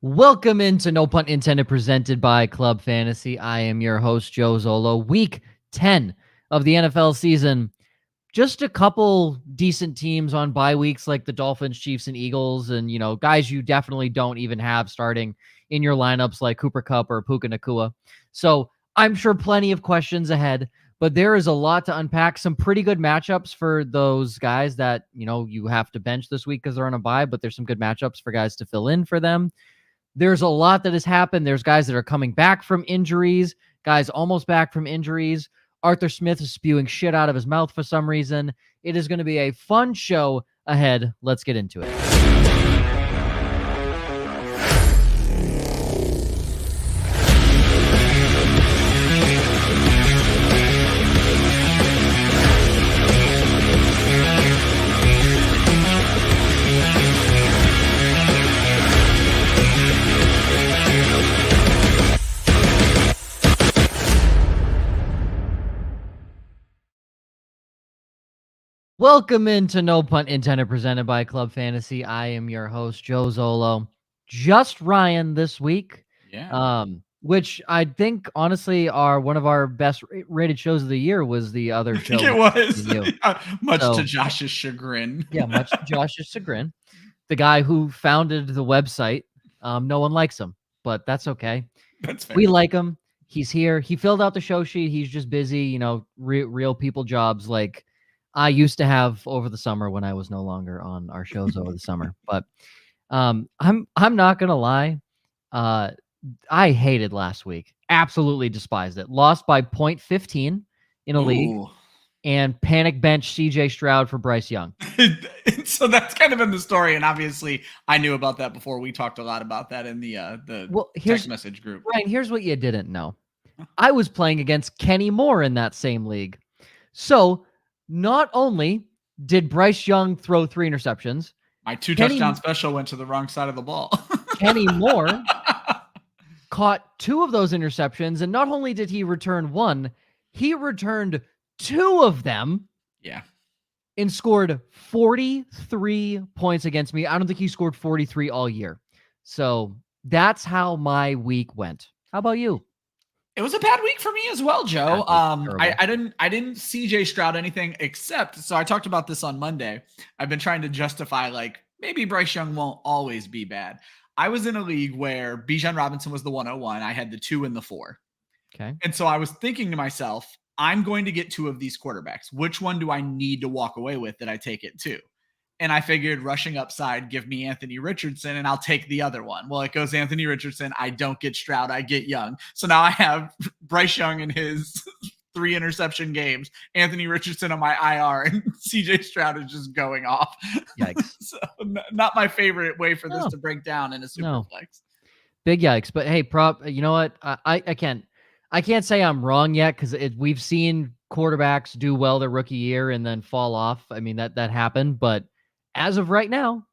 Welcome into No Punt Intended, presented by Club Fantasy. I am your host, Joe Zollo. Week 10 of the NFL season. Just a couple decent teams on bye weeks like the Dolphins, Chiefs, and Eagles, and, guys you definitely don't even have starting in your lineups like Cooper Kupp or Puka Nacua. So I'm sure plenty of questions ahead, but there is a lot to unpack. Some pretty good matchups for those guys that, you have to bench this week because they're on a bye, but there's some good matchups for guys to fill in for them. There's a lot that has happened. There's guys that are coming back from injuries, guys almost back from injuries. Arthur Smith is spewing shit out of his mouth for some reason. It is going to be a fun show ahead. Let's get into it. Welcome into No Punt Intended, presented by Club Fantasy. I am your host, Joe Zollo. Just Ryan this week. Yeah. Which I think, honestly, are one of our best rated shows of the year was the other show. I think it was. Much to Josh's chagrin. Yeah, much to Josh's chagrin. The guy who founded the website, no one likes him, but that's okay. That's fair. We like him. He's here. He filled out the show sheet. He's just busy, real people jobs like I used to have over the summer when I was no longer on our shows over the summer. But I'm not gonna lie. I hated last week. Absolutely despised it. Lost by 0.15 in a league and panic bench CJ Stroud for Bryce Young. So that's kind of in the story. And obviously I knew about that before. We talked a lot about that in the text message group. Ryan, here's what you didn't know. I was playing against Kenny Moore in that same league. So not only did Bryce Young throw 3 interceptions, my 2 touchdown special went to the wrong side of the ball. Kenny Moore caught 2 of those interceptions, and not only did he return 1, he returned 2 of them. Yeah. And scored 43 points against me. I don't think he scored 43 all year. So that's how my week went. How about you? It was a bad week for me as well, Joe. I didn't CJ Stroud anything except, so I talked about this on Monday. I've been trying to justify like maybe Bryce Young won't always be bad. I was in a league where Bijan Robinson was the 101. I had the 2 and the 4. Okay. And so I was thinking to myself, I'm going to get 2 of these quarterbacks. Which one do I need to walk away with that I take it to? And I figured rushing upside, give me Anthony Richardson, and I'll take the other one. Well, it goes Anthony Richardson. I don't get Stroud. I get Young. So now I have Bryce Young in his 3 interception games, Anthony Richardson on my IR, and CJ Stroud is just going off. Yikes. So not my favorite way for this to break down in a super flex. Big yikes. But hey, you know what? I can't say I'm wrong yet because we've seen quarterbacks do well their rookie year and then fall off. I mean, that happened. But as of right now,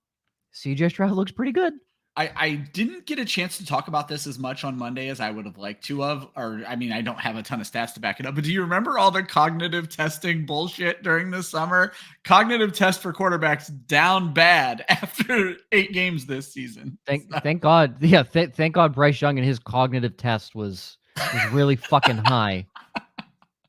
CJ Stroud looks pretty good. I didn't get a chance to talk about this as much on Monday as I would have liked to have. I don't have a ton of stats to back it up. But do you remember all the cognitive testing bullshit during the summer? Cognitive test for quarterbacks down bad after 8 games this season. Thank God. Yeah, thank God Bryce Young and his cognitive test was really fucking high.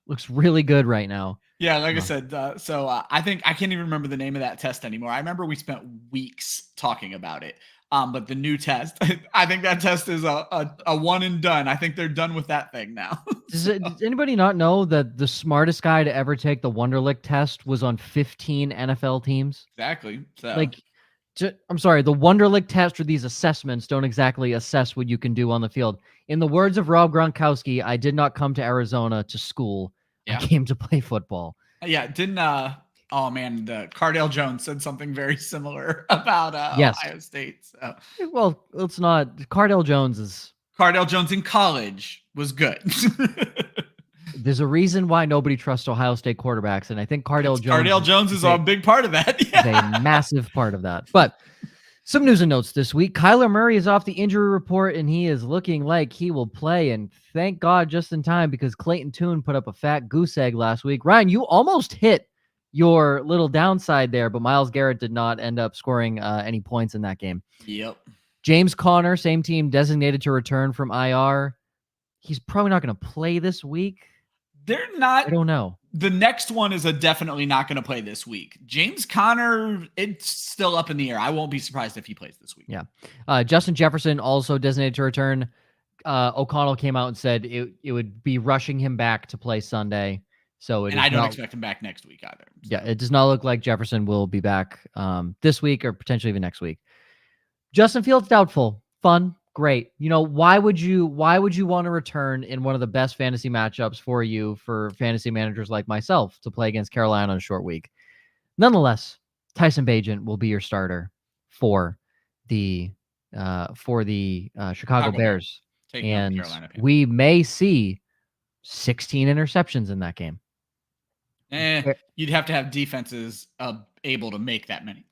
Looks really good right now. Yeah, like I said, I think I can't even remember the name of that test anymore. I remember we spent weeks talking about it. But the new test, I think that test is a one and done. I think they're done with that thing now. Does anybody not know that the smartest guy to ever take the Wonderlic test was on 15 NFL teams? Exactly. So. I'm sorry, the Wonderlic test or these assessments don't exactly assess what you can do on the field. In the words of Rob Gronkowski, I did not come to Arizona to school. Yeah. I came to play football. Yeah, didn't oh man, Cardale Jones said something very similar about Ohio State. So. Well, it's not. Cardale Jones in college was good. There's a reason why nobody trusts Ohio State quarterbacks, and I think Cardale Jones is a big part of that. Yeah. Is a massive part of that. But some news and notes this week. Kyler Murray is off the injury report, and he is looking like he will play, and thank God just in time because Clayton Tune put up a fat goose egg last week. Ryan, you almost hit your little downside there, but Myles Garrett did not end up scoring any points in that game. Yep. James Conner, same team, designated to return from IR. He's probably not going to play this week. They're not. I don't know. The next one is definitely not going to play this week. James Conner, it's still up in the air. I won't be surprised if he plays this week. Yeah. Justin Jefferson also designated to return. O'Connell came out and said it would be rushing him back to play Sunday. So I don't expect him back next week either. So. Yeah, it does not look like Jefferson will be back this week or potentially even next week. Justin Fields doubtful. Fun, great. Why would you want to return in one of the best fantasy matchups for fantasy managers like myself to play against Carolina on a short week? Nonetheless, Tyson Bagent will be your starter for the Chicago Bears, and we may see 16 interceptions in that game. You'd have to have defenses able to make that many.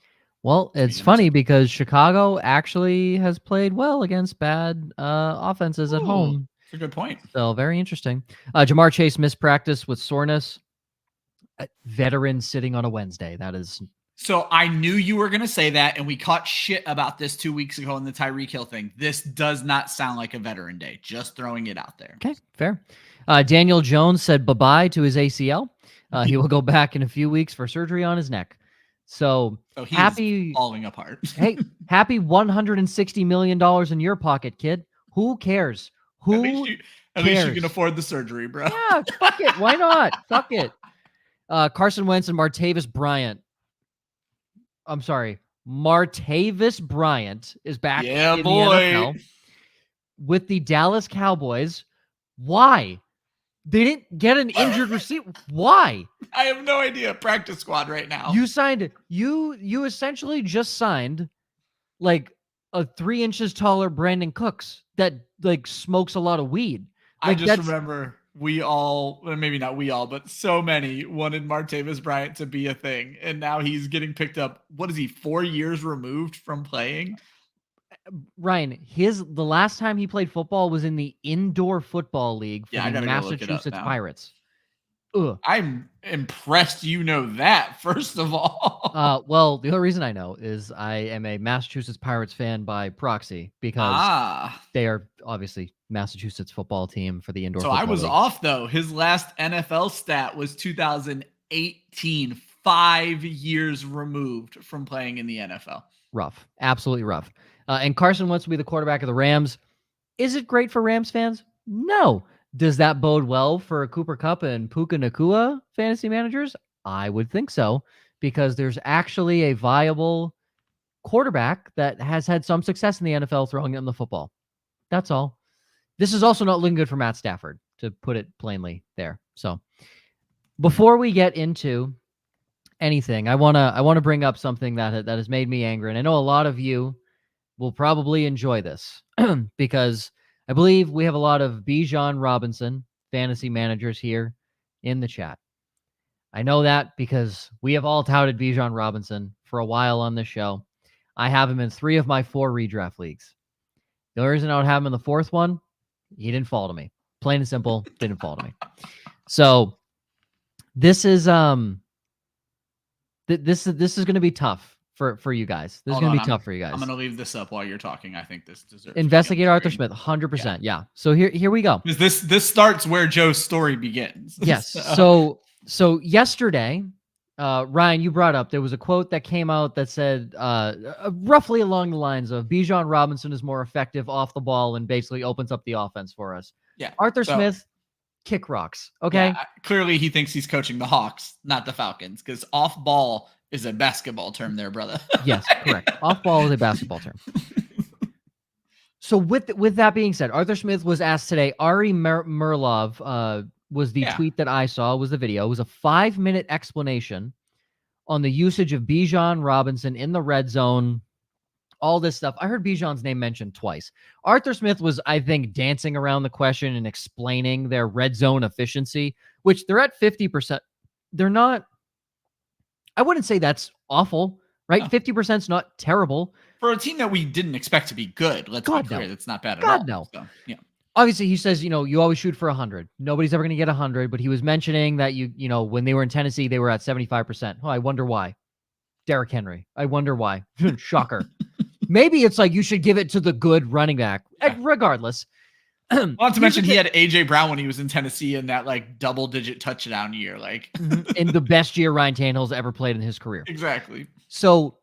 Well, it's funny because Chicago actually has played well against bad offenses at home. That's a good point. So very interesting. Ja'Marr Chase missed practice with soreness. Veteran sitting on a Wednesday. That is. So I knew you were going to say that, and we caught shit about this 2 weeks ago in the Tyreek Hill thing. This does not sound like a veteran day. Just throwing it out there. Okay, fair. Daniel Jones said bye-bye to his ACL. He will go back in a few weeks for surgery on his neck. So happy falling apart. Hey, happy $160 million in your pocket, kid. Who cares? At least you can afford the surgery, bro. Yeah, fuck it. Why not? Fuck it. Carson Wentz and Martavis Bryant. I'm sorry. Martavis Bryant is back in the NFL with the Dallas Cowboys. Why? They didn't get an injured receiver. Why? I have no idea. Practice squad right now. You essentially just signed like a 3 inches taller Brandon Cooks that like smokes a lot of weed. Like, I just remember maybe not we all, but so many wanted Martavis Bryant to be a thing. And now he's getting picked up. What is he, 4 years removed from playing? Ryan, the last time he played football was in the indoor football league for the Massachusetts Pirates. Ugh. I'm impressed you know that, first of all. Well, the only reason I know is I am a Massachusetts Pirates fan by proxy because they are obviously Massachusetts football team for the indoor football league. I was off, though. His last NFL stat was 2018, 5 years removed from playing in the NFL. Rough. Absolutely rough. And Carson Wentz will be the quarterback of the Rams. Is it great for Rams fans? No. Does that bode well for Cooper Kupp and Puka Nacua fantasy managers? I would think so, because there's actually a viable quarterback that has had some success in the NFL throwing them the football. That's all. This is also not looking good for Matt Stafford, to put it plainly there. So before we get into anything, I want to bring up something that has made me angry. And I know a lot of you will probably enjoy this because I believe we have a lot of Bijan Robinson fantasy managers here in the chat. I know that because we have all touted Bijan Robinson for a while on this show. I have him in 3 of my 4 redraft leagues. The only reason I don't have him in the 4th one, he didn't fall to me. Plain and simple, didn't fall to me. So this is this is going to be tough for you guys. This is going to be tough for you guys. I'm going to leave this up while you're talking. I think this deserves investigate Arthur Smith 100%. Yeah. So here we go. This starts where Joe's story begins. Yes. So yesterday, Ryan, you brought up there was a quote that came out that said roughly along the lines of Bijan Robinson is more effective off the ball and basically opens up the offense for us. Yeah. Arthur Smith, kick rocks. Okay. Yeah, clearly he thinks he's coaching the Hawks, not the Falcons, because off ball is a basketball term there, brother. Yes, correct. Off ball is a basketball term. So with that being said, Arthur Smith was asked today. Ari Merlov was the tweet that I saw, was the video. It was a 5-minute explanation on the usage of Bijan Robinson in the red zone, all this stuff. I heard Bijan's name mentioned twice. Arthur Smith was, I think, dancing around the question and explaining their red zone efficiency, which they're at 50%. They're not, I wouldn't say that's awful, right? 50% is not terrible. For a team that we didn't expect to be good, let's be clear, that's not bad at all. No. So, yeah. Obviously, he says, you always shoot for 100. Nobody's ever going to get 100, but he was mentioning that, when they were in Tennessee, they were at 75%. Oh, I wonder why. Derrick Henry. I wonder why. Shocker. Maybe it's like you should give it to the good running back. Yeah. Regardless. Not to mention he had AJ Brown when he was in Tennessee in that like double-digit touchdown year, like in the best year Ryan Tannehill's ever played in his career. Exactly. So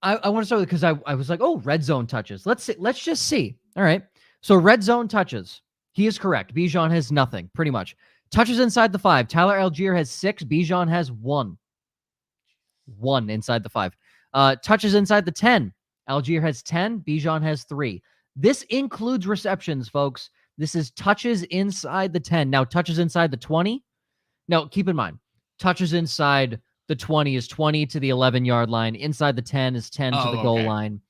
I want to start with, because I was like, oh, red zone touches. Let's just see. All right. So red zone touches. He is correct. Bijan has nothing, pretty much. Touches inside the 5. Tyler Algier has 6. Bijan has 1. 1 inside the 5. Touches inside the 10. Algier has 10. Bijan has 3. This includes receptions, folks. This is touches inside the 10. Now, touches inside the 20. Now, keep in mind, touches inside the 20 is 20 to the 11-yard line. Inside the 10 is 10 to the goal line.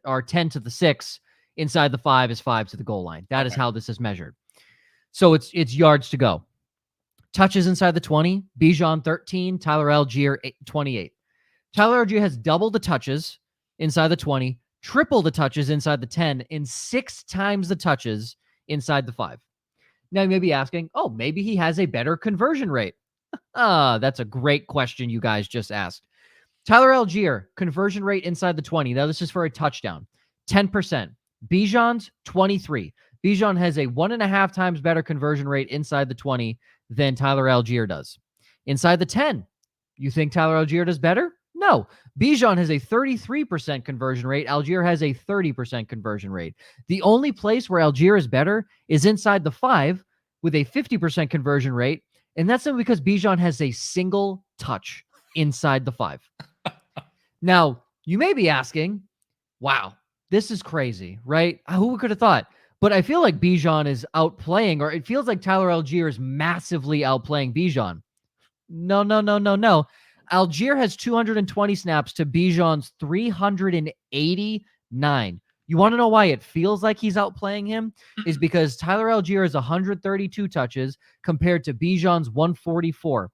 Or 10 to the 6. Inside the 5 is 5 to the goal line. That is how this is measured. So it's yards to go. Touches inside the 20. Bijan 13. Tyler Algier 28. Tyler Algier has double the touches inside the 20, triple the touches inside the 10, and 6 times the touches inside the 5. Now you may be asking, oh, maybe he has a better conversion rate. That's a great question you guys just asked. Tyler Algier, conversion rate inside the 20. Now this is for a touchdown. 10%. Bijan's 23. Bijan has a 1.5 times better conversion rate inside the 20 than Tyler Algier does. Inside the 10, you think Tyler Algier does better? No. Bijan has a 33% conversion rate. Algier has a 30% conversion rate. The only place where Algier is better is inside the 5 with a 50% conversion rate, and that's simply because Bijan has a single touch inside the 5. Now, you may be asking, wow, this is crazy, right? Who could have thought? But I feel like Bijan is outplaying, or it feels like Tyler Algier is massively outplaying Bijan. No. Algier has 220 snaps to Bijan's 389. You want to know why it feels like he's outplaying him? Is because Tyler Algier has 132 touches compared to Bijan's 144.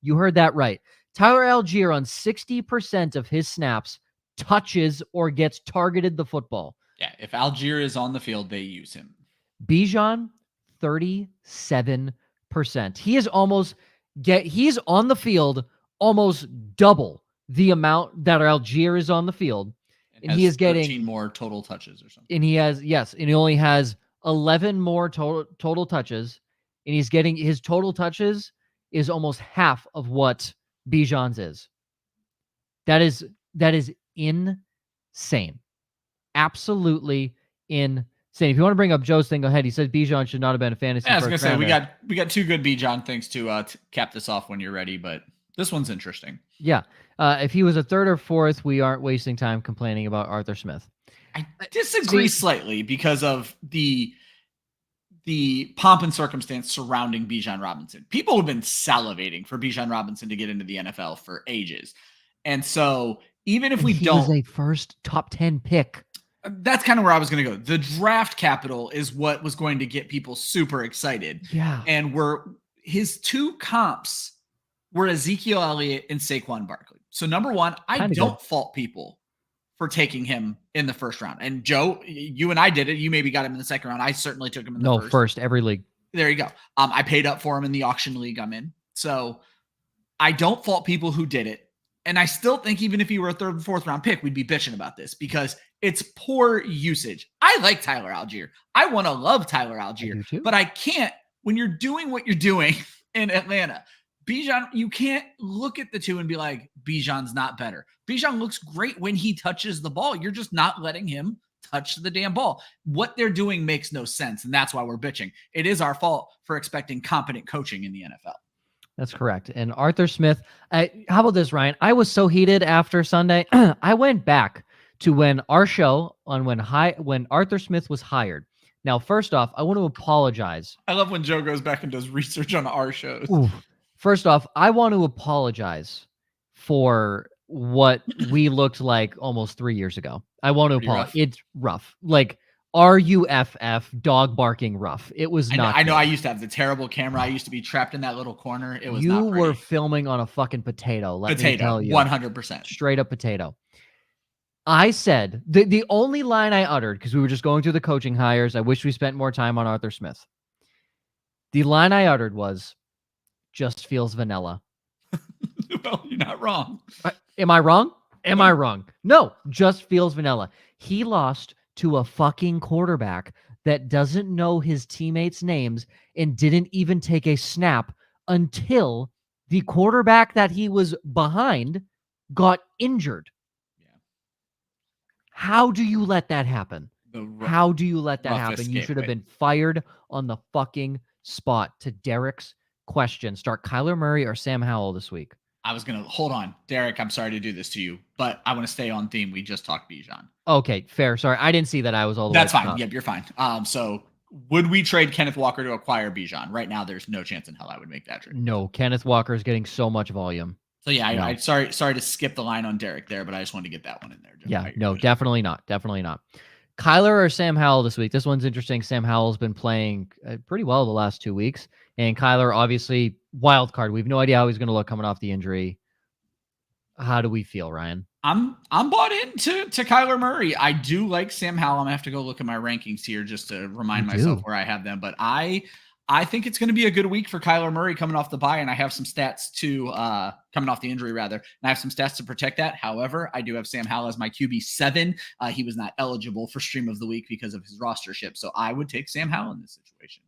You heard that right. Tyler Algier on 60% of his snaps touches or gets targeted the football. Yeah, if Algier is on the field, they use him. Bijan, 37%. He's on the field almost double the amount that Algier is on the field. And he is getting 13 more total touches or something. And he has, and he only has 11 more total touches. And he's getting, his total touches is almost half of what Bijan's is. That is insane. Absolutely insane. If you want to bring up Joe's thing, go ahead. He says Bijan should not have been a fantasy. Yeah, I was gonna say we got 2 good Bijan things to cap this off when you're ready, but this one's interesting. Yeah. If he was a 3rd or 4th, we aren't wasting time complaining about Arthur Smith. I disagree slightly because of the pomp and circumstance surrounding Bijan Robinson. People have been salivating for Bijan Robinson to get into the NFL for ages. And so even if he was a first top 10 pick. That's kind of where I was going to go. The draft capital is what was going to get people super excited. Yeah. And his 2 comps were Ezekiel Elliott and Saquon Barkley. So number one, I don't fault people for taking him in the first round. And Joe, you and I did it. You maybe got him in the second round. I certainly took him in the first. Every league. There you go. I paid up for him in the auction league I'm in. So I don't fault people who did it. And I still think even if he were a 3rd and 4th round pick, we'd be bitching about this because it's poor usage. I like Tyler Algier. I want to love Tyler Algier, but I can't when you're doing what you're doing in Atlanta. Bijan, you can't look at the 2 and be like, Bijan's not better. Bijan looks great when he touches the ball. You're just not letting him touch the damn ball. What they're doing makes no sense, and that's why we're bitching. It is our fault for expecting competent coaching in the NFL. That's correct. And Arthur Smith, how about this, Ryan? I was so heated after Sunday. I went back to when our show on when Arthur Smith was hired. Now, first off, I want to apologize. I love when Joe goes back and does research on our shows. Ooh. First off, I want to apologize for what we looked like almost 3 years ago. I want to apologize. It's rough. Like RUFF, dog barking rough. It was not. I know. I used to have the terrible camera. I used to be trapped in that little corner. It was. You were filming on a fucking potato. Let me tell you, 100%, straight up potato. I said the only line I uttered, because we were just going through the coaching hires. I wish we spent more time on Arthur Smith. The line I uttered was, "Just feels vanilla." Well, you're not wrong. Am I wrong? Am I wrong? No, just feels vanilla. He lost to a fucking quarterback that doesn't know his teammates' names and didn't even take a snap until the quarterback that he was behind got injured. Yeah. How do you let that happen? How do you let that rough happen? You escape, should have right? been fired on the fucking spot. To Derek's question, start Kyler Murray or Sam Howell this week? I was going to hold on. Derek, I'm sorry to do this to you, but I want to stay on theme. We just talked Bijan. Okay, fair. Sorry, I didn't see that. I was all the That's way at fine. the top. Yep, you're fine. So would we trade Kenneth Walker to acquire Bijan? Right now, there's no chance in hell I would make that trade. No, Kenneth Walker is getting so much volume. So yeah, No. I sorry to skip the line on Derek there, but I just wanted to get that one in there. Yeah, no, definitely not. Definitely not. Kyler or Sam Howell this week? This one's interesting. Sam Howell's been playing pretty well the last 2 weeks, and Kyler, obviously, wild card. We have no idea how he's going to look coming off the injury. How do we feel, Ryan? I'm bought into Kyler Murray. I do like Sam Howell. I'm gonna have to go look at my rankings here just to remind myself where I have them. But I think it's going to be a good week for Kyler Murray coming off the bye, and I have some stats to coming off the injury rather, and I have some stats to protect that. However, I do have Sam Howell as my QB7. He was not eligible for stream of the week because of his rostership, so I would take Sam Howell in this situation.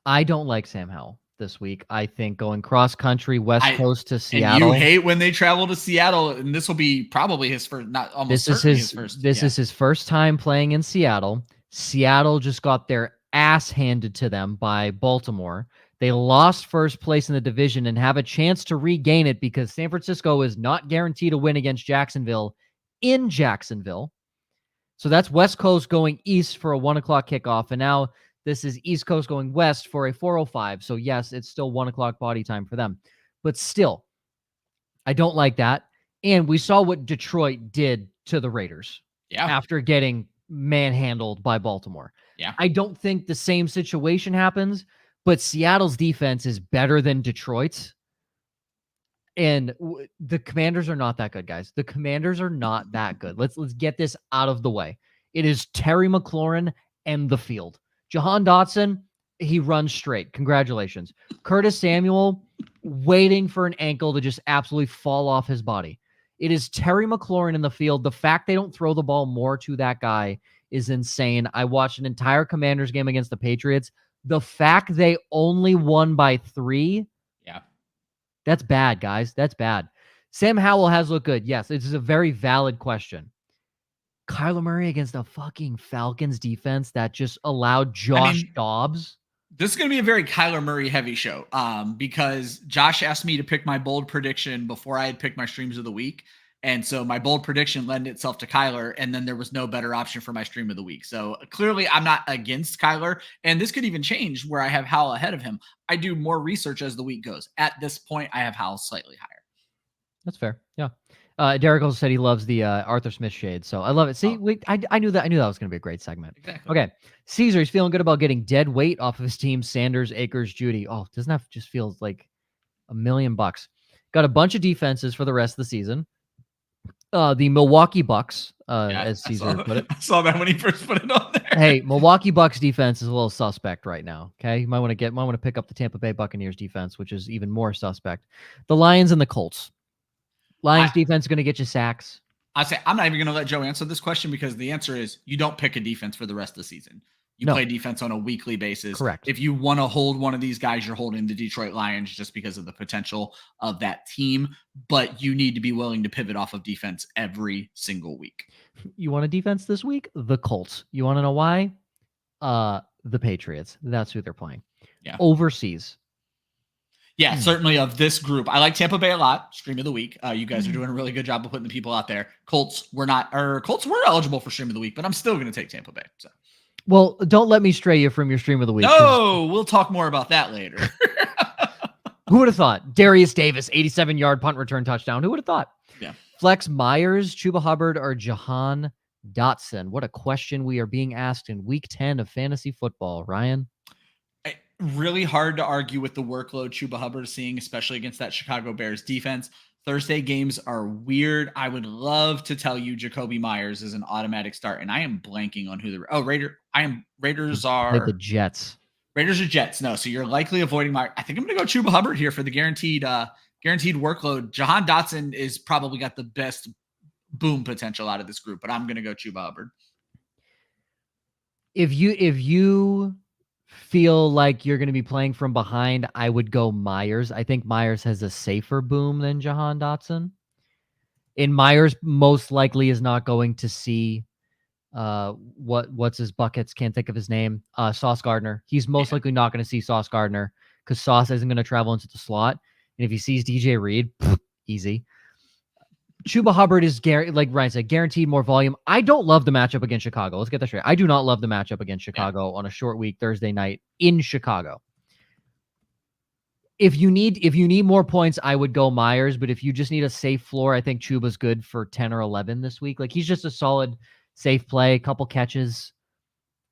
I don't like Sam Howell this week. I think going cross country, West Coast to Seattle. And you hate when they travel to Seattle, and this will be probably his first. Not almost. This is his first time playing in Seattle. Seattle just got their ass handed to them by Baltimore. They lost first place in the division and have a chance to regain it because San Francisco is not guaranteed a win against Jacksonville in Jacksonville. So that's West Coast going east for a 1:00 kickoff. And now this is East Coast going west for a 4:05. So yes, it's still 1:00 body time for them. But still, I don't like that. And we saw what Detroit did to the Raiders after getting manhandled by Baltimore. Yeah. I don't think the same situation happens, but Seattle's defense is better than Detroit's. And the Commanders are not that good, guys. The Commanders are not that good. Let's get this out of the way. It is Terry McLaurin and the field. Jahan Dotson, he runs straight. Congratulations. Curtis Samuel waiting for an ankle to just absolutely fall off his body. It is Terry McLaurin in the field. The fact they don't throw the ball more to that guy is insane. I watched an entire Commanders game against the Patriots. The fact they only won by 3, that's bad, guys. That's bad. Sam Howell has looked good. Yes, this is a very valid question. Kyler Murray against the fucking Falcons defense that just allowed Josh Dobbs. This is going to be a very Kyler Murray heavy show because Josh asked me to pick my bold prediction before I had picked my streams of the week. And so my bold prediction lent itself to Kyler, and then there was no better option for my stream of the week. So clearly I'm not against Kyler, and this could even change where I have Howell ahead of him. I do more research as the week goes. At this point, I have Howell slightly higher. That's fair. Yeah. Derek also said he loves the Arthur Smith shade, so I love it. See, I knew that was going to be a great segment. Exactly. Okay. Caesar, he's feeling good about getting dead weight off of his team, Sanders, Akers, Judy. Oh, doesn't that just feels like $1 million? Got a bunch of defenses for the rest of the season. The Milwaukee Bucks, as Caesar put it. I saw that when he first put it on there. Hey, Milwaukee Bucks defense is a little suspect right now. Okay, you might want to pick up the Tampa Bay Buccaneers defense, which is even more suspect. The Lions and the Colts. Lions defense is going to get you sacks. I say I'm not even going to let Joe answer this question because the answer is you don't pick a defense for the rest of the season. You play defense on a weekly basis. Correct. If you want to hold one of these guys, you're holding the Detroit Lions just because of the potential of that team. But you need to be willing to pivot off of defense every single week. You want a defense this week? The Colts. You want to know why? The Patriots. That's who they're playing. Yeah. Overseas. Yeah, certainly of this group. I like Tampa Bay a lot. Stream of the week. You guys are doing a really good job of putting the people out there. Colts were eligible for stream of the week, but I'm still going to take Tampa Bay. So. Well, don't let me stray you from your stream of the week. No, we'll talk more about that later. Who would have thought? Darius Davis, 87-yard punt return touchdown. Who would have thought? Yeah. Flex Myers, Chuba Hubbard, or Jahan Dotson? What a question we are being asked in week 10 of fantasy football. Ryan? Really hard to argue with the workload Chuba Hubbard is seeing, especially against that Chicago Bears defense. Thursday games are weird. I would love to tell you Jacoby Myers is an automatic start, and I am blanking on who Raiders are. Like the Jets. Raiders or Jets. No, so you're likely avoiding I think I'm going to go Chuba Hubbard here for the guaranteed guaranteed workload. Jahan Dotson is probably got the best boom potential out of this group, but I'm going to go Chuba Hubbard. If you feel like you're going to be playing from behind, I would go Myers. I think Myers has a safer boom than Jahan Dotson. And Myers most likely is not going to see what's his buckets, can't think of his name, Sauce Gardner. He's most likely not going to see Sauce Gardner because Sauce isn't going to travel into the slot. And if he sees DJ Reed, easy. Chuba Hubbard is, like Ryan said, guaranteed more volume. I don't love the matchup against Chicago. Let's get that straight. I do not love the matchup against Chicago on a short week Thursday night in Chicago. If you need more points, I would go Myers. But if you just need a safe floor, I think Chuba's good for 10 or 11 this week. Like, he's just a solid safe play, couple catches.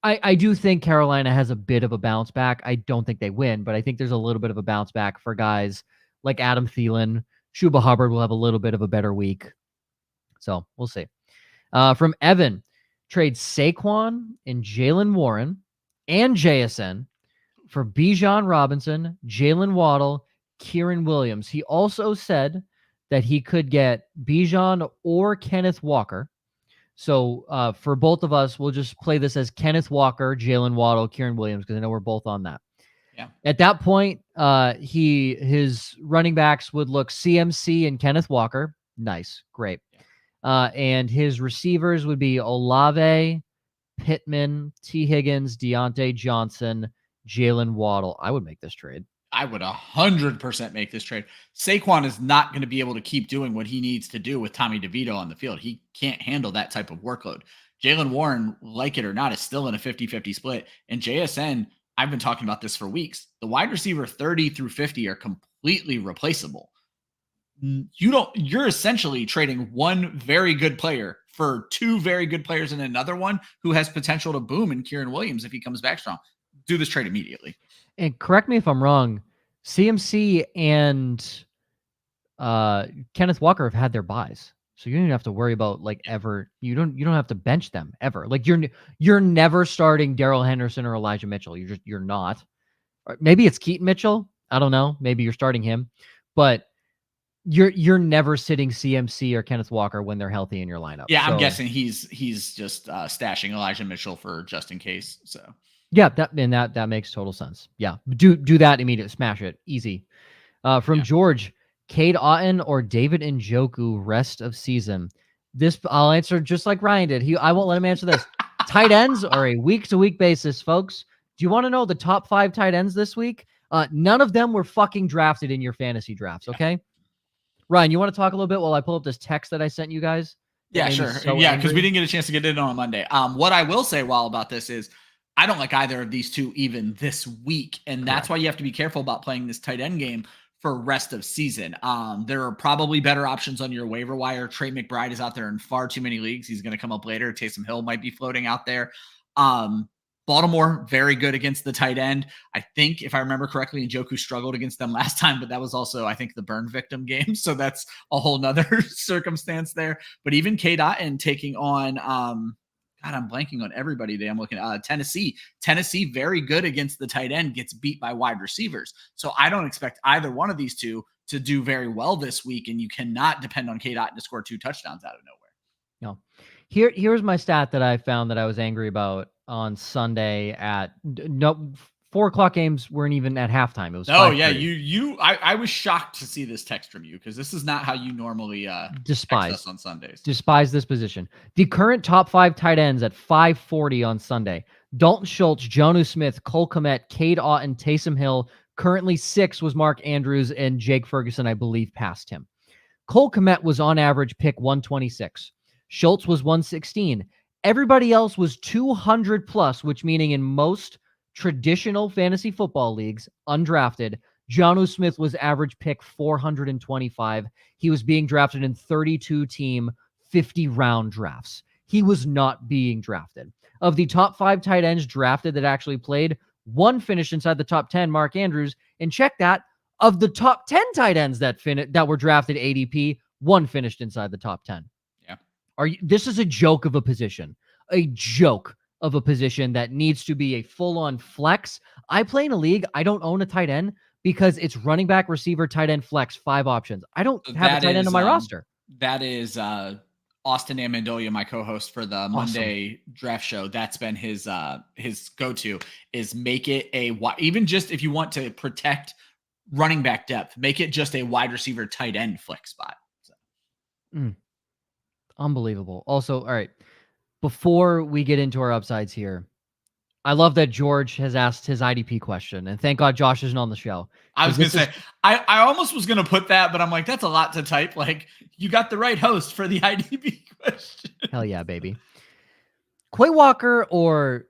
I do think Carolina has a bit of a bounce back. I don't think they win, but I think there's a little bit of a bounce back for guys like Adam Thielen. Chuba Hubbard will have a little bit of a better week. So we'll see. From Evan, trade Saquon and Jaylen Warren and JSN for Bijan Robinson, Jalen Waddle, Kieran Williams. He also said that he could get Bijan or Kenneth Walker. So for both of us, we'll just play this as Kenneth Walker, Jalen Waddle, Kieran Williams, because I know we're both on that. Yeah. At that point, his running backs would look CMC and Kenneth Walker. Nice. Great. And his receivers would be Olave, Pittman, T. Higgins, Deontay Johnson, Jalen Waddle. I would make this trade. I would 100% make this trade. Saquon is not going to be able to keep doing what he needs to do with Tommy DeVito on the field. He can't handle that type of workload. Jalen Warren, like it or not, is still in a 50-50 split. And JSN, I've been talking about this for weeks. The wide receiver 30 through 50 are completely replaceable. You're essentially trading one very good player for two very good players and another one who has potential to boom in Kieran Williams if he comes back strong. Do this trade immediately. And correct me if I'm wrong, CMC and Kenneth Walker have had their buys. So you don't even have to worry about you don't have to bench them ever. Like you're never starting Darrell Henderson or Elijah Mitchell. You're not. Or maybe it's Keaton Mitchell. I don't know. Maybe you're starting him. But you're never sitting CMC or Kenneth Walker when they're healthy in your lineup. Yeah, so, I'm guessing he's just stashing Elijah Mitchell for just in case. So yeah, that makes total sense. Yeah, do that immediately. Smash it, easy. From George, Cade Otton or David Njoku rest of season. This I'll answer just like Ryan did. I won't let him answer this. Tight ends are a week-to-week basis, folks. Do you want to know the top 5 tight ends this week? None of them were fucking drafted in your fantasy drafts. Okay. Ryan, you want to talk a little bit while I pull up this text that I sent you guys? Yeah, sure. Yeah, because we didn't get a chance to get it on Monday. What I will say about this is I don't like either of these two even this week, and that's why you have to be careful about playing this tight end game for rest of season. There are probably better options on your waiver wire. Trey McBride is out there in far too many leagues. He's going to come up later. Taysom Hill might be floating out there. Baltimore, very good against the tight end. I think, if I remember correctly, Njoku struggled against them last time, but that was also, I think, the burn victim game. So that's a whole nother circumstance there. But even Cade Otton taking on, God, I'm blanking on everybody today. I'm looking at Tennessee. Tennessee, very good against the tight end, gets beat by wide receivers. So I don't expect either one of these two to do very well this week, and you cannot depend on Cade Otton to score 2 touchdowns out of nowhere. No. Here's my stat that I found that I was angry about on Sunday at 4:00 games weren't even at halftime. It was I was shocked to see this text from you because this is not how you normally despise text us on Sundays. Despise this position. The current top 5 tight ends at 540 on Sunday: Dalton Schultz, Jonnu Smith, Cole Kmet, Cade Otton, Taysom Hill. Currently 6 was Mark Andrews, and Jake Ferguson, I believe, passed him. Cole Kmet was on average pick 126. Schultz was 116. Everybody else was 200 plus, which meaning in most traditional fantasy football leagues, undrafted, Jonnu Smith was average pick 425. He was being drafted in 32-team, 50-round drafts. He was not being drafted. Of the top 5 tight ends drafted that actually played, 1 finished inside the top 10, Mark Andrews. And check that, of the top 10 tight ends that were drafted ADP, 1 finished inside the top 10. This is a joke of a position. A joke of a position that needs to be a full-on flex. I play in a league. I don't own a tight end, because it's running back, receiver, tight end, flex, 5 options. I don't So have a tight end on my roster. That is Austin Amendolia, my co-host for the Monday draft show. That's been his go-to, is make it even just if you want to protect running back depth, make it just a wide receiver tight end flex spot. So. Unbelievable. Also, all right, before we get into our upsides here, I love that George has asked his IDP question, and thank God Josh isn't on the show. I was going to say, I almost was going to put that, but I'm like, that's a lot to type. Like, you got the right host for the IDP question. Hell yeah, baby. Quay Walker or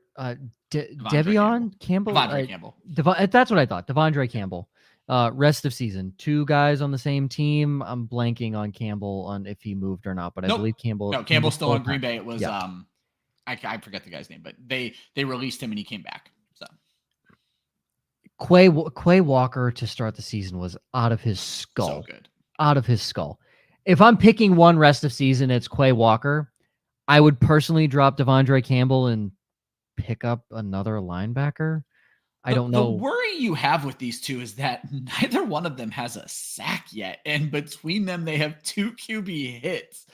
Devion Campbell? Devondre Campbell. That's what I thought. Devondre Campbell. Rest of season. 2 guys on the same team. I'm blanking on Campbell on if he moved or not, but I believe Campbell. No, Campbell's still on Green Bay. It was I forget the guy's name, but they released him and he came back. So Quay Walker to start the season was out of his skull. So good. Out of his skull. If I'm picking one rest of season, it's Quay Walker. I would personally drop Devondre Campbell and pick up another linebacker. I don't know. The worry you have with these two is that neither one of them has a sack yet. And between them, they have 2 QB hits.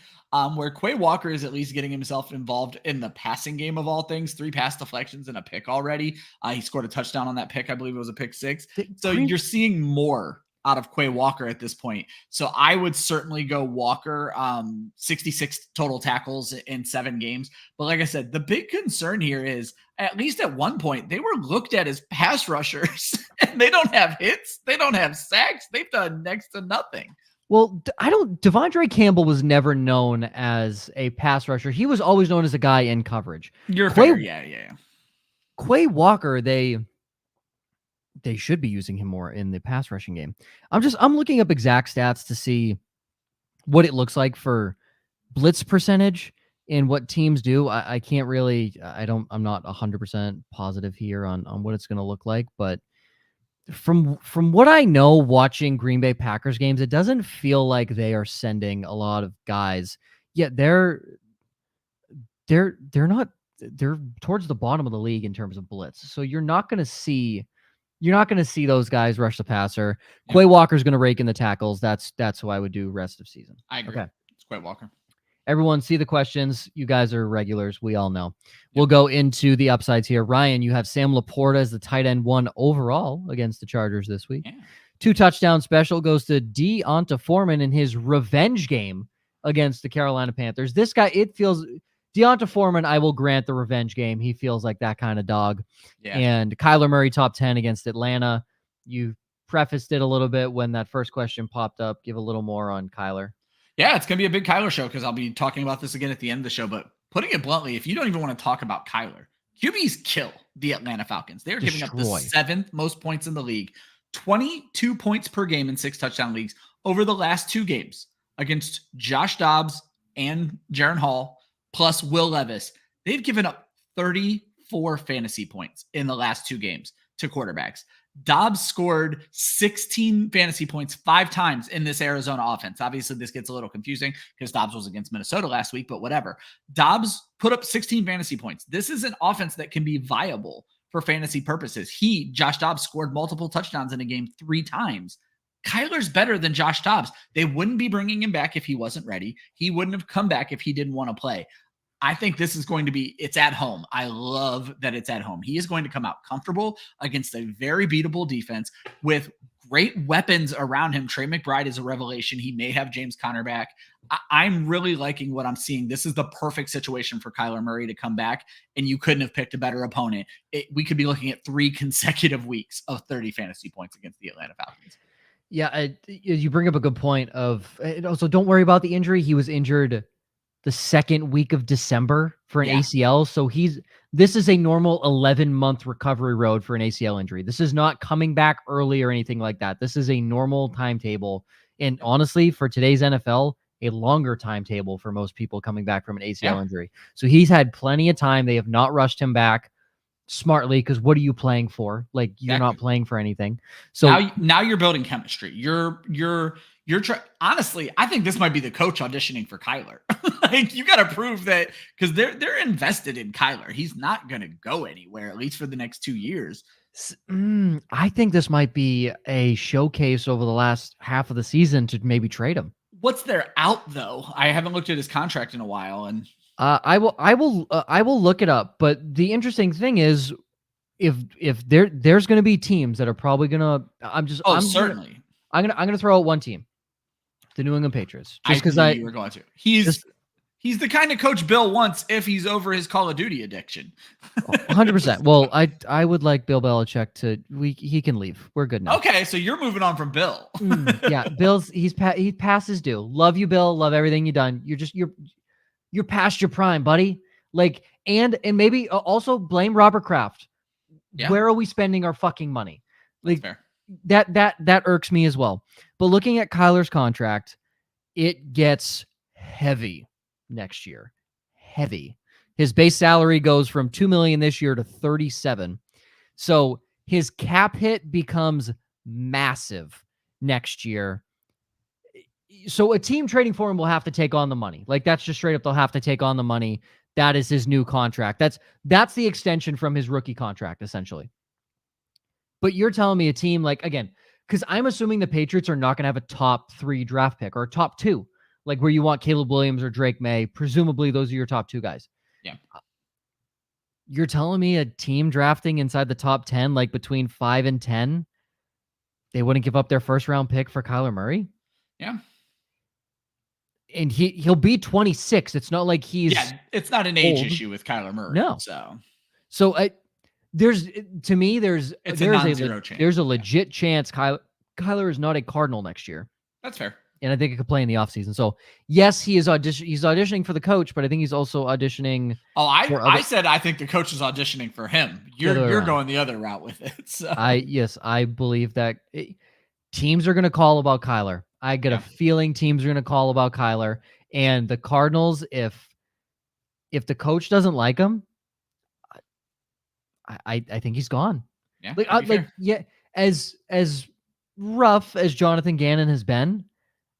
Where Quay Walker is at least getting himself involved in the passing game of all things, 3 pass deflections and a pick already. He scored a touchdown on that pick. I believe it was a pick 6. So you're seeing more out of Quay Walker at this point. So I would certainly go Walker, 66 total tackles in 7 games. But like I said, the big concern here is, at least at one point, they were looked at as pass rushers and they don't have hits. They don't have sacks. They've done next to nothing. Well, Devondre Campbell was never known as a pass rusher. He was always known as a guy in coverage. You're fair. Yeah. Quay Walker, they should be using him more in the pass rushing game. I'm looking up exact stats to see what it looks like for blitz percentage and what teams do. I can't really, I'm not 100% positive here on what it's going to look like, but from what I know, watching Green Bay Packers games, it doesn't feel like they are sending a lot of guys. Yet they're towards the bottom of the league in terms of blitz. So you're not going to see those guys rush the passer. Yeah. Quay Walker's going to rake in the tackles. That's who I would do rest of season. I agree. Okay. It's Quay Walker. Everyone see the questions. You guys are regulars. We all know. We'll go into the upsides here. Ryan, you have Sam Laporta as the tight end 1 overall against the Chargers this week. Yeah. 2 touchdown special goes to D'Onta Foreman in his revenge game against the Carolina Panthers. This guy, it feels... D'Onta Foreman, I will grant the revenge game. He feels like that kind of dog. Yeah. And Kyler Murray, top 10 against Atlanta. You prefaced it a little bit when that first question popped up. Give a little more on Kyler. Yeah, it's going to be a big Kyler show because I'll be talking about this again at the end of the show. But putting it bluntly, if you don't even want to talk about Kyler, QBs kill the Atlanta Falcons. They're giving up the 7th most points in the league, 22 points per game in 6 touchdown leagues over the last 2 games against Josh Dobbs and Jaron Hall, plus Will Levis. They've given up 34 fantasy points in the last 2 games to quarterbacks. Dobbs scored 16 fantasy points 5 times in this Arizona offense. Obviously, this gets a little confusing because Dobbs was against Minnesota last week, but whatever. Dobbs put up 16 fantasy points. This is an offense that can be viable for fantasy purposes. Josh Dobbs, scored multiple touchdowns in a game 3 times. Kyler's better than Josh Dobbs. They wouldn't be bringing him back if he wasn't ready. He wouldn't have come back if he didn't want to play. I think this is going to be, it's at home. I love that it's at home. He is going to come out comfortable against a very beatable defense with great weapons around him. Trey McBride is a revelation. He may have James Conner back. I'm really liking what I'm seeing. This is the perfect situation for Kyler Murray to come back, and you couldn't have picked a better opponent. We could be looking at 3 consecutive weeks of 30 fantasy points against the Atlanta Falcons. Yeah, you bring up a good point of, also don't worry about the injury. He was injured the 2nd week of December for an ACL. So this is a normal 11-month recovery road for an ACL injury. This is not coming back early or anything like that. This is a normal timetable. And honestly, for today's NFL, a longer timetable for most people coming back from an ACL injury. So he's had plenty of time. They have not rushed him back smartly, because what are you playing for? Like, you're not playing for anything. So now you're building chemistry. Honestly, I think this might be the coach auditioning for Kyler. Like, you got to prove that, because they're invested in Kyler. He's not going to go anywhere, at least for the next 2 years. I think this might be a showcase over the last half of the season to maybe trade him. What's their out though? I haven't looked at his contract in a while, and I will look it up. But the interesting thing is, if there's going to be teams that are probably going to, certainly, I'm gonna throw out one team, the New England Patriots, just because you were going to. He's the kind of coach Bill wants if he's over his Call of Duty addiction. 100%. Well, I would like Bill Belichick he can leave. We're good now. Okay, so you're moving on from Bill. Yeah, he passed his due. Love you, Bill. Love everything you've done. You're past your prime, buddy. Like, and maybe also blame Robert Kraft. Yeah. Where are we spending our fucking money? Like that irks me as well. But looking at Kyler's contract, it gets heavy next year. Heavy. His base salary goes from $2 million this year to $37 million. So his cap hit becomes massive next year. So a team trading for him will have to take on the money. Like, that's just straight up, they'll have to take on the money. That is his new contract. That's the extension from his rookie contract, essentially. But you're telling me a team like, again, because I'm assuming the Patriots are not going to have a top 3 draft pick or a top 2. Like where you want Caleb Williams or Drake May. Presumably those are your top 2 guys. Yeah. You're telling me a team drafting inside the top 10, like between 5 and 10, they wouldn't give up their first round pick for Kyler Murray? Yeah. And he'll be 26. It's not like he's it's not an age issue with Kyler Murray. No. So there's a legit chance Kyler is not a Cardinal next year. That's fair. And I think he could play in the offseason. So, yes, he's auditioning for the coach, but I think he's also auditioning. Oh, I said I think the coach is auditioning for him. You're going the other route with it. So. I believe that teams are going to call about Kyler. I get a feeling teams are going to call about Kyler. And the Cardinals, if the coach doesn't like him, I think he's gone. Yeah. As rough as Jonathan Gannon has been,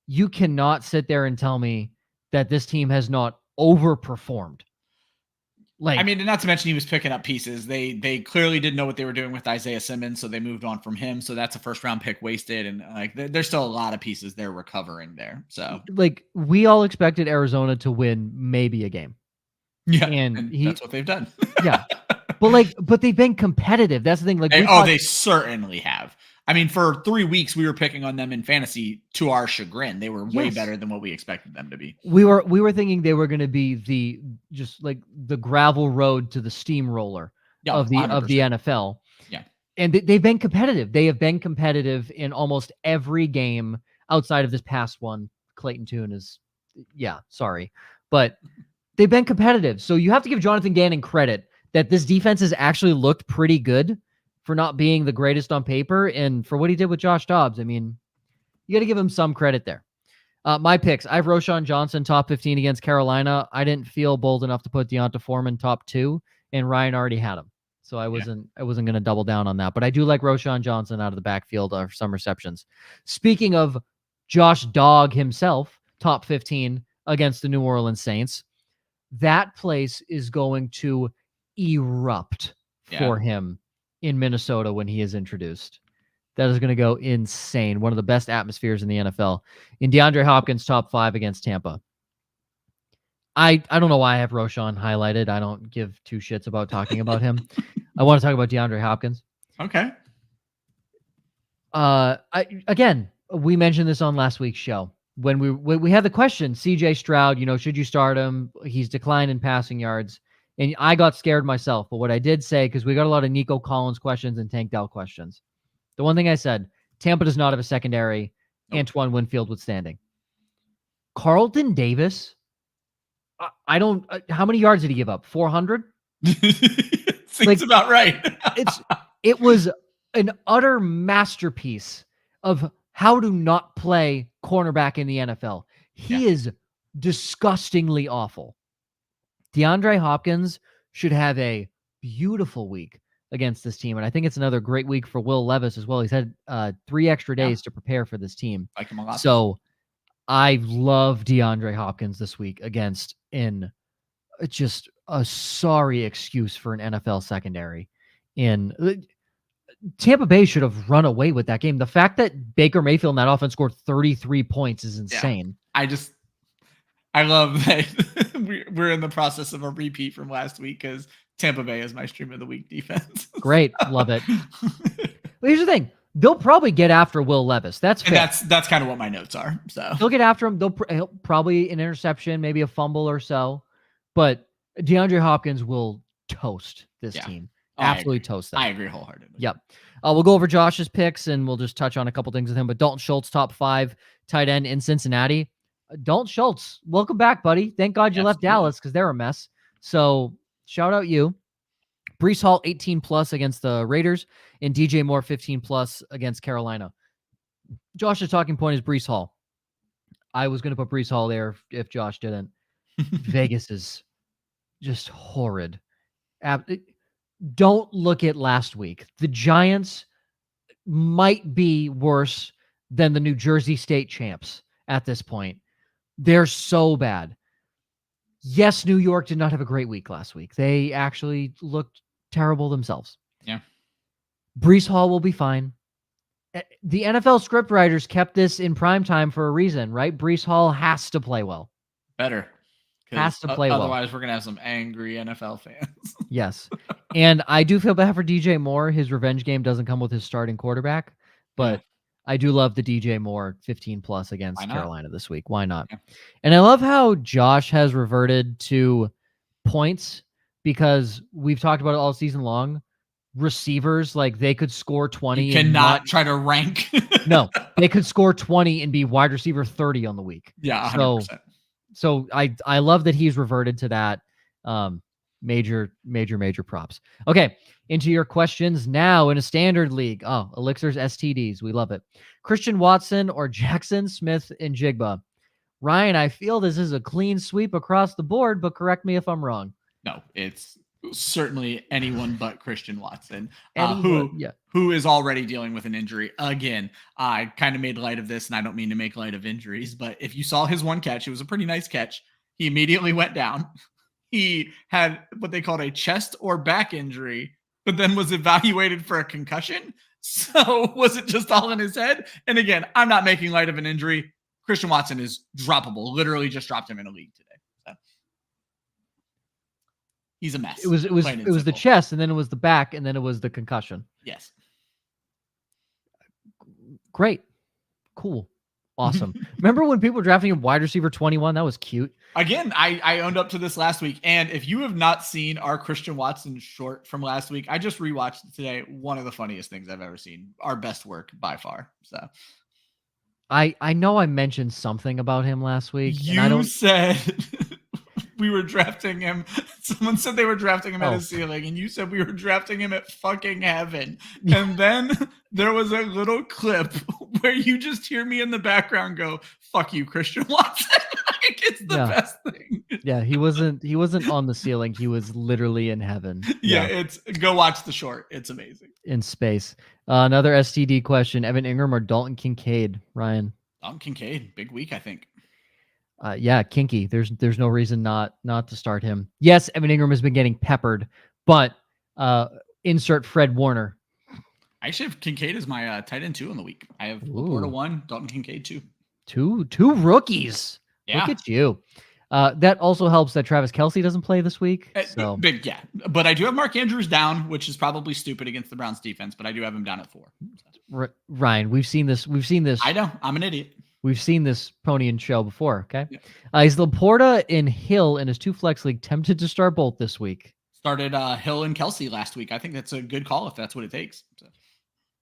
you cannot sit there and tell me that this team has not overperformed. Like, I mean, and not to mention he was picking up pieces. They clearly didn't know what they were doing with Isaiah Simmons, so they moved on from him. So that's a first round pick wasted, and like there's still a lot of pieces they're recovering there. So like we all expected Arizona to win maybe a game. Yeah, and that's what they've done. Yeah, but they've been competitive. That's the thing. Like, they certainly have. I mean, for 3 weeks, we were picking on them in fantasy to our chagrin. They were way better than what we expected them to be. We were thinking they were going to be the gravel road to the steamroller of the 100%. Of the NFL. Yeah. And they've been competitive. They have been competitive in almost every game outside of this past one. Clayton Tune is, sorry. But they've been competitive. So you have to give Jonathan Gannon credit that this defense has actually looked pretty good for not being the greatest on paper and for what he did with Josh Dobbs. I mean, you got to give him some credit there. My picks. I have Roschon Johnson top 15 against Carolina. I didn't feel bold enough to put Deonta Foreman top 2, and Ryan already had him. So I wasn't going to double down on that. But I do like Roschon Johnson out of the backfield for some receptions. Speaking of Josh Dog himself, top 15 against the New Orleans Saints. That place is going to erupt for him in Minnesota when he is introduced. That is going to go insane. One of the best atmospheres in the NFL. In DeAndre Hopkins, top 5 against Tampa. I don't know why I have Roschon highlighted. I don't give 2 shits about talking about him. I want to talk about DeAndre Hopkins. Okay. We mentioned this on last week's show. When we had the question, CJ Stroud, should you start him? He's declined in passing yards. And I got scared myself. But what I did say, because we got a lot of Nico Collins questions and Tank Dell questions. The one thing I said, Tampa does not have a secondary, Antoine Winfield withstanding. Carlton Davis, how many yards did he give up? 400? Seems about right. It was an utter masterpiece of how to not play cornerback in the NFL. He is disgustingly awful. DeAndre Hopkins should have a beautiful week against this team. And I think it's another great week for Will Levis as well. He's had 3 extra days to prepare for this team. Like him a lot. So I love DeAndre Hopkins this week against just a sorry excuse for an NFL secondary. Tampa Bay should have run away with that game. The fact that Baker Mayfield and that offense scored 33 points is insane. I love that we're in the process of a repeat from last week because Tampa Bay is my stream of the week defense. Great. Love it. Well, here's the thing. They'll probably get after Will Levis. That's fair. And that's kind of what my notes are. So they'll get after him. He'll probably an interception, maybe a fumble or so. But DeAndre Hopkins will toast this team. Absolutely toast them. I agree wholeheartedly. Yep. We'll go over Josh's picks and we'll just touch on a couple things with him. But Dalton Schultz, top 5 tight end in Cincinnati. Dalton Schultz, welcome back, buddy. Thank God you left Dallas because they're a mess. So shout out you. Breece Hall, 18+ against the Raiders, and DJ Moore, 15+ against Carolina. Josh's talking point is Breece Hall. I was going to put Breece Hall there if Josh didn't. Vegas is just horrid. Don't look at last week. The Giants might be worse than the New Jersey State champs at this point. They're so bad. Yes, New York did not have a great week last week. They actually looked terrible themselves. Yeah. Breece Hall will be fine. The NFL scriptwriters kept this in prime time for a reason, right? Breece Hall has to play well. Better. Has to play well. Otherwise, we're going to have some angry NFL fans. Yes. And I do feel bad for DJ Moore. His revenge game doesn't come with his starting quarterback, but I do love the DJ Moore 15+ against Carolina this week. Why not? Yeah. And I love how Josh has reverted to points because we've talked about it all season long. Receivers, like they could score 20. You cannot try to rank. No, they could score 20 and be wide receiver 30 on the week. Yeah, 100%. So I love that he's reverted to that. Major props. Okay, into your questions now in a standard league. Oh, Elixirs STDs. We love it. Christian Watson or Jaxon Smith-Njigba. Ryan, I feel this is a clean sweep across the board, but correct me if I'm wrong. No, it's certainly anyone but Christian Watson, who is already dealing with an injury. Again, I kind of made light of this, and I don't mean to make light of injuries, but if you saw his one catch, it was a pretty nice catch. He immediately went down. He had what they called a chest or back injury, but then was evaluated for a concussion. So was it just all in his head? And again, I'm not making light of an injury. Christian Watson is droppable. Literally just dropped him in a league today. So he's a mess. It was the chest, and then it was the back, and then it was the concussion. Yes. Great. Cool. Awesome. Remember when people were drafting him wide receiver 21? That was cute. Again, I owned up to this last week. And if you have not seen our Christian Watson short from last week, I just rewatched it today. One of the funniest things I've ever seen. Our best work by far. So I know I mentioned something about him last week. You said we were drafting him. Someone said they were drafting him at his ceiling, and you said we were drafting him at fucking heaven. And then there was a little clip where you just hear me in the background go, "Fuck you, Christian Watson." Like, it's the best thing. Yeah, he wasn't on the ceiling. He was literally in heaven. Yeah, go watch the short. It's amazing. In space. Another STD question: Evan Engram or Dalton Kincaid? Ryan. Dalton Kincaid, big week, I think. Kinky. There's no reason not to start him. Yes, Evan Engram has been getting peppered, but insert Fred Warner. I actually have Kincaid as my tight end 2 in the week. I have Laporta 1, Dalton Kincaid 2. Two rookies. Yeah. Look at you. That also helps that Travis Kelce doesn't play this week. So big, yeah. But I do have Mark Andrews down, which is probably stupid against the Browns defense, but I do have him down at 4. Ryan, we've seen this. I know. I'm an idiot. We've seen this pony and show before, okay? Yeah. Is Laporta and Hill in his 2 flex league tempted to start both this week? Started Hill and Kelce last week. I think that's a good call if that's what it takes. So.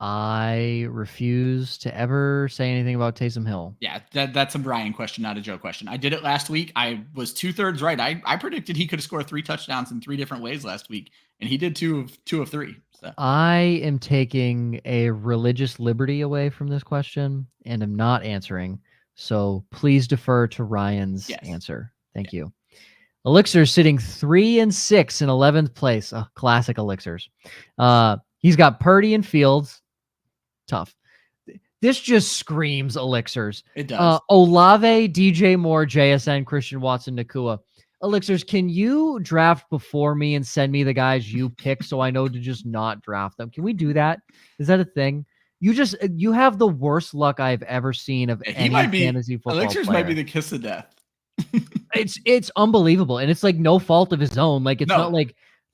I refuse to ever say anything about Taysom Hill. Yeah, that's a Brian question, not a Joe question. I did it last week. I was 2/3 right. I predicted he could have scored 3 touchdowns in 3 different ways last week, and he did 2 of 3. So. I am taking a religious liberty away from this question, and I'm not answering. So please defer to Ryan's answer. Thank you. Elixir sitting 3-6 in 11th place. Classic Elixirs. He's got Purdy and Fields. Tough. This just screams Elixirs. It does. Olave, DJ Moore, JSN, Christian Watson, Nakua. Elixirs, can you draft before me and send me the guys you pick so I know to just not draft them? Can we do that? Is that a thing? You have the worst luck I've ever seen of He any might be fantasy football Elixirs player. might be the kiss of death. It's unbelievable, and it's like no fault of his own. Like it's No. not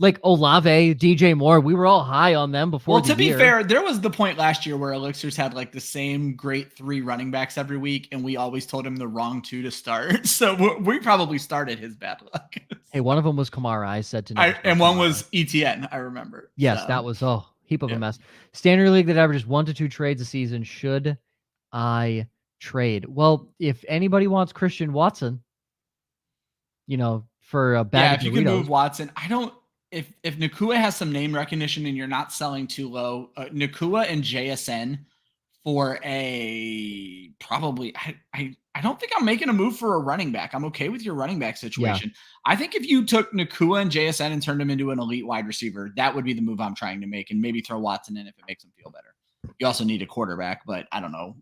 like Olave, DJ Moore. We were all high on them before. Well, to be fair, there was the point last year where Elixirs had like the same great 3 running backs every week, and we always told him the wrong 2 to start. So we probably started his bad luck. Hey, one of them was Kamara. I said to and one was ETN. I remember. Yes, that was heap of a mess. Standard league that averages 1 to 2 trades a season. Should I trade? Well, if anybody wants Christian Watson, for a bag of if you can move Watson, I don't. If Nakua has some name recognition and you're not selling too low, Nakua and JSN for a probably. I don't think I'm making a move for a running back. I'm okay with your running back situation. Yeah. I think if you took Nakua and JSN and turned him into an elite wide receiver, that would be the move I'm trying to make, and maybe throw Watson in if it makes him feel better. You also need a quarterback, but I don't know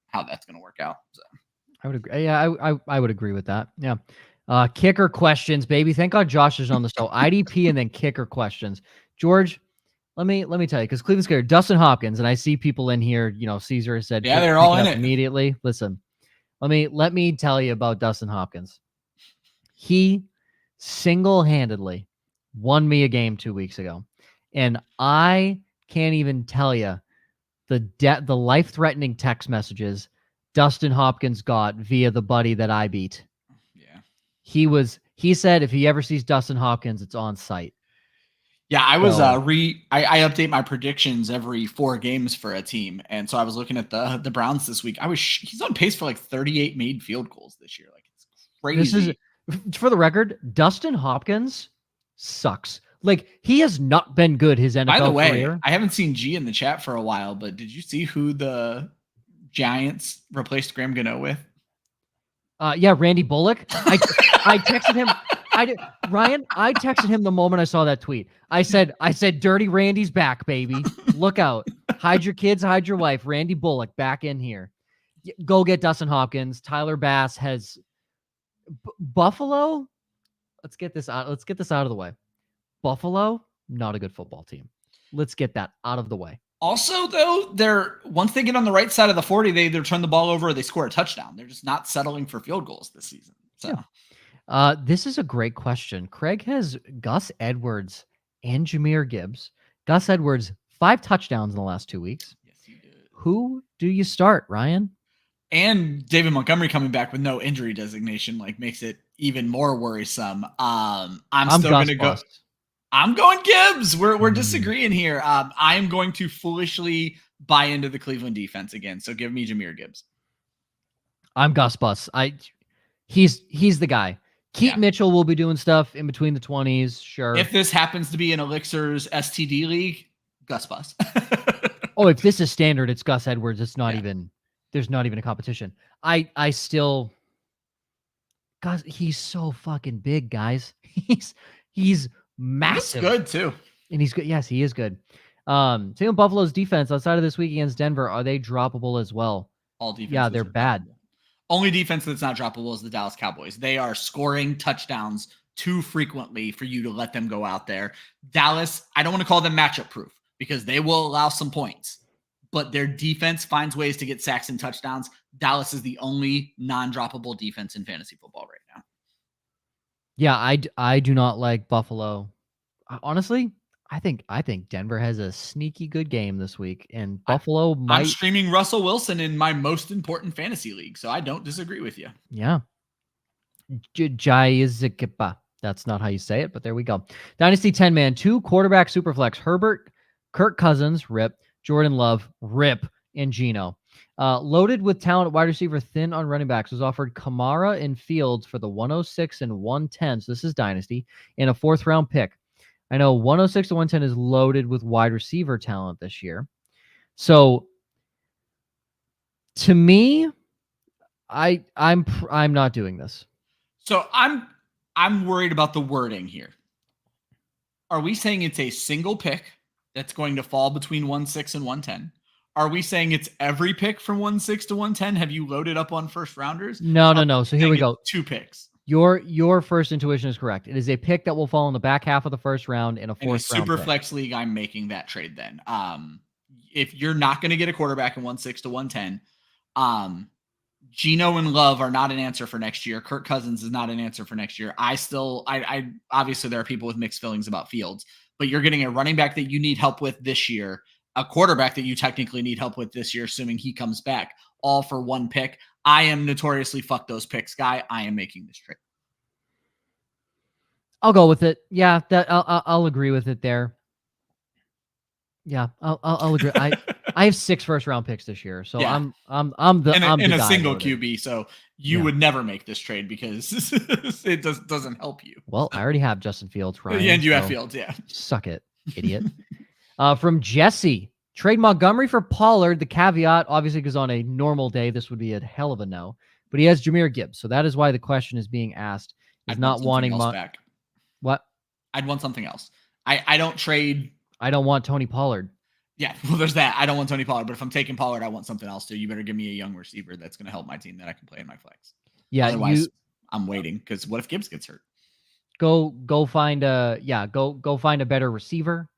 how that's going to work out. So I would agree. Yeah, I would agree with that. Yeah. Kicker questions, baby. Thank God Josh is on the show. IDP and then kicker questions. George, let me tell you, because Cleveland's scared. Dustin Hopkins, and I see people in here. Caesar has said, yeah, they're all in it immediately. Listen, let me tell you about Dustin Hopkins. He single-handedly won me a game 2 weeks ago, and I can't even tell you the life-threatening text messages Dustin Hopkins got via the buddy that I beat. He said if he ever sees Dustin Hopkins, it's on site. Yeah, I was I update my predictions every 4 games for a team, and so I was looking at the Browns this week. He's on pace for like 38 made field goals this year. Like, it's crazy. For the record, Dustin Hopkins sucks. Like, he has not been good his NFL career. By the way, career. I haven't seen G in the chat for a while, but did you see who the Giants replaced Graham Gano with? Yeah, Randy Bullock. I texted him. Ryan, I texted him the moment I saw that tweet. I said, Dirty Randy's back, baby. Look out. Hide your kids, hide your wife. Randy Bullock back in here. Go get Dustin Hopkins. Tyler Bass has Buffalo. Let's get this out of the way. Buffalo, not a good football team. Let's get that out of the way. Also, though, once they get on the right side of the 40, they either turn the ball over or they score a touchdown. They're just not settling for field goals this season. So, yeah. This is a great question. Craig has Gus Edwards and Jahmyr Gibbs. Gus Edwards, 5 touchdowns in the last 2 weeks. Yes, he did. Who do you start, Ryan? And David Montgomery coming back with no injury designation makes it even more worrisome. I'm still going to go. I'm going Gibbs. We're disagreeing here. I am going to foolishly buy into the Cleveland defense again. So give me Jahmyr Gibbs. I'm Gus Bus. He's the guy. Keaton Mitchell will be doing stuff in between the 20s. Sure. If this happens to be an Elixirs STD league, Gus Bus. Oh, if this is standard, it's Gus Edwards. It's not even. There's not even a competition. I still. Gus, he's so fucking big, guys. He's massive. He's good too. And he's good. Yes, he is good. Taking Buffalo's defense outside of this week against Denver, are they droppable as well? All defenses. Yeah, they're bad. Droppable. Only defense that's not droppable is the Dallas Cowboys. They are scoring touchdowns too frequently for you to let them go out there. Dallas, I don't want to call them matchup proof because they will allow some points, but their defense finds ways to get sacks and touchdowns. Dallas is the only non-droppable defense in fantasy football right now. Yeah, I do not like Buffalo. Honestly, I think Denver has a sneaky good game this week, and Buffalo might. I'm streaming Russell Wilson in my most important fantasy league, so I don't disagree with you. Yeah. Jahmyr. That's not how you say it, but there we go. Dynasty 10-man, 2 quarterback superflex. Herbert, Kirk Cousins, rip. Jordan Love, rip. And Geno. Loaded with talent at wide receiver, thin on running backs, was offered Kamara and Fields for the 106 and 110. So this is Dynasty, and a 4th-round pick. I know 106 to 110 is loaded with wide receiver talent this year. So to me, I'm not doing this. So I'm worried about the wording here. Are we saying it's a single pick that's going to fall between 106 and 110? Are we saying it's every pick from 106 to 110? Have you loaded up on first rounders? No. So here we go. 2 picks. Your first intuition is correct. It is a pick that will fall in the back half of the first round in a In a fourth round super pick. flex league, I'm making that trade then. If you're not going to get a quarterback in 1.6 to 110, Geno and Love are not an answer for next year. Kirk Cousins is not an answer for next year. I obviously there are people with mixed feelings about Fields, but you're getting a running back that you need help with this year, a quarterback that you technically need help with this year, assuming he comes back, all for one pick. I am notoriously fuck those picks guy. I am making this trade. I'll go with it. Yeah, that I'll agree with it there. Yeah, I'll agree. I have 6 first round picks this year, so Yeah. I'm the in a guy single loaded. QB. So you would never make this trade because it doesn't help you. Well, I already have Justin Fields, Ryan. Yeah, and you have Fields. Yeah, suck it, idiot. From Jesse, trade Montgomery for Pollard. The caveat, obviously, because on a normal day this would be a hell of a no, but he has Jahmyr Gibbs, so that is why the question is being asked. Is not wanting back. What? I'd want something else. I don't trade. I don't want Tony Pollard. Yeah, well, there's that. I don't want Tony Pollard, but if I'm taking Pollard, I want something else too. You better give me a young receiver that's going to help my team that I can play in my flex. Yeah, otherwise I'm waiting because what if Gibbs gets hurt? Go find go find a better receiver.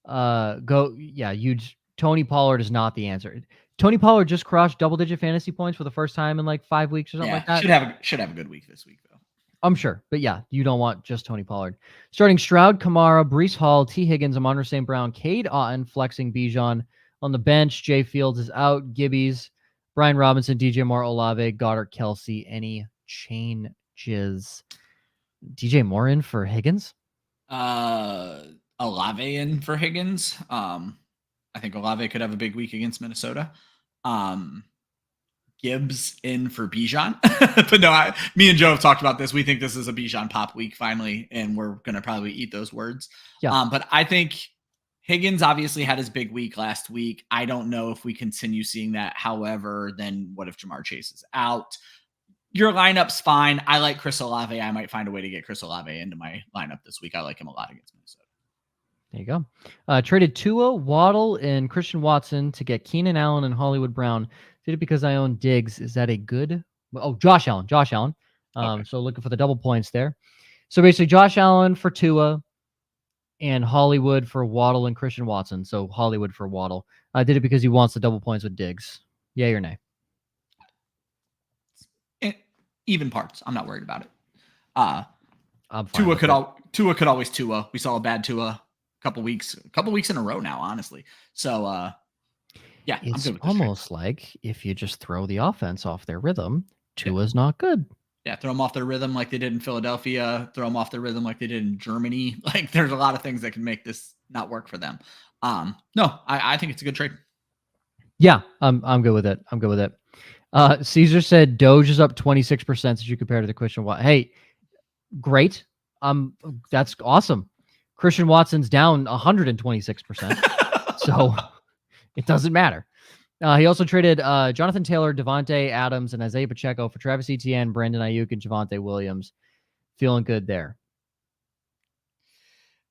Tony Pollard is not the answer. Tony Pollard just crushed double-digit fantasy points for the first time in like 5 weeks or something like that. Should have a good week this week though. I'm sure. But yeah, you don't want just Tony Pollard. Starting Stroud, Kamara, Breece Hall, T. Higgins, Amon St. Brown, Cade Otton, flexing Bijan. On the bench, Jay Fields is out. Gibbies, Brian Robinson, DJ Moore, Olave, Goddard, Kelsey. Any changes? DJ Moore in for Higgins? Olave in for Higgins. I think Olave could have a big week against Minnesota. Gibbs in for Bijan. But no, me and Joe have talked about this. We think this is a Bijan pop week finally, and we're going to probably eat those words. Yeah. But I think Higgins obviously had his big week last week. I don't know if we continue seeing that. However, then what if Ja'Marr Chase is out? Your lineup's fine. I like Chris Olave. I might find a way to get Chris Olave into my lineup this week. I like him a lot against Minnesota. There you go. Traded Tua, Waddle, and Christian Watson to get Keenan Allen and Hollywood Brown. Did it because I own Diggs. Is that a good? Oh, Josh Allen. Okay. So looking for the double points there. So basically Josh Allen for Tua and Hollywood for Waddle and Christian Watson. So Hollywood for Waddle. I did it because he wants the double points with Diggs. Yay or nay? Even parts. I'm not worried about it. Tua could always Tua. We saw a bad Tua a couple weeks in a row now, honestly. So yeah, it's almost like if you just throw the offense off their rhythm, Tua's not good. Yeah, throw them off their rhythm like they did in Philadelphia. Throw them off their rhythm like they did in Germany. Like there's a lot of things that can make this not work for them. No, I think it's a good trade. Yeah, I'm good with it. Caesar said Doge is up 26% as you compare to the Christian Watson. Hey, great. That's awesome. Christian Watson's down 126%. So it doesn't matter. He also traded Jonathan Taylor, Devontae Adams, and Isaiah Pacheco for Travis Etienne, Brandon Ayuk, and Javonte Williams. Feeling good there.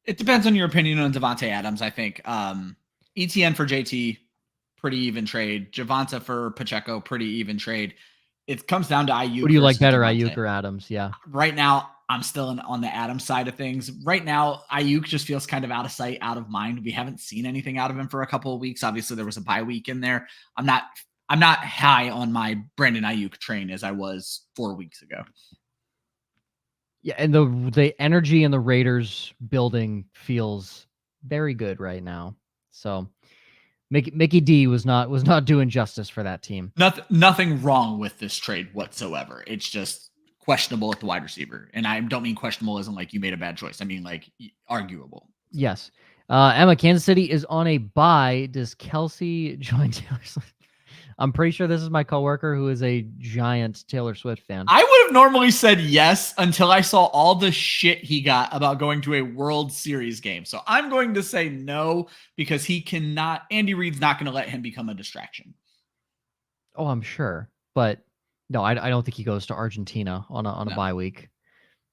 It depends on your opinion on Devontae Adams, I think. Etienne for JT, pretty even trade. Javonte for Pacheco, pretty even trade. It comes down to Ayuk. What do you like better, Ayuk or Adams? Yeah. Right now, I'm still on the Adams side of things. Right now, Ayuk just feels kind of out of sight, out of mind. We haven't seen anything out of him for a couple of weeks. Obviously, there was a bye week in there. I'm not high on my Brandon Ayuk train as I was 4 weeks ago. Yeah, and the energy in the Raiders building feels very good right now. So Mickey D was not doing justice for that team. Nothing wrong with this trade whatsoever. It's just questionable at the wide receiver. And I don't mean questionable as in like you made a bad choice. I mean like arguable. Yes. Emma, Kansas City is on a bye. Does Kelsey join Taylor Swift? I'm pretty sure this is my coworker who is a giant Taylor Swift fan. I would have normally said yes until I saw all the shit he got about going to a World Series game. So I'm going to say no because Andy Reid's not going to let him become a distraction. Oh, I'm sure. But no, I don't think he goes to Argentina on a bye week.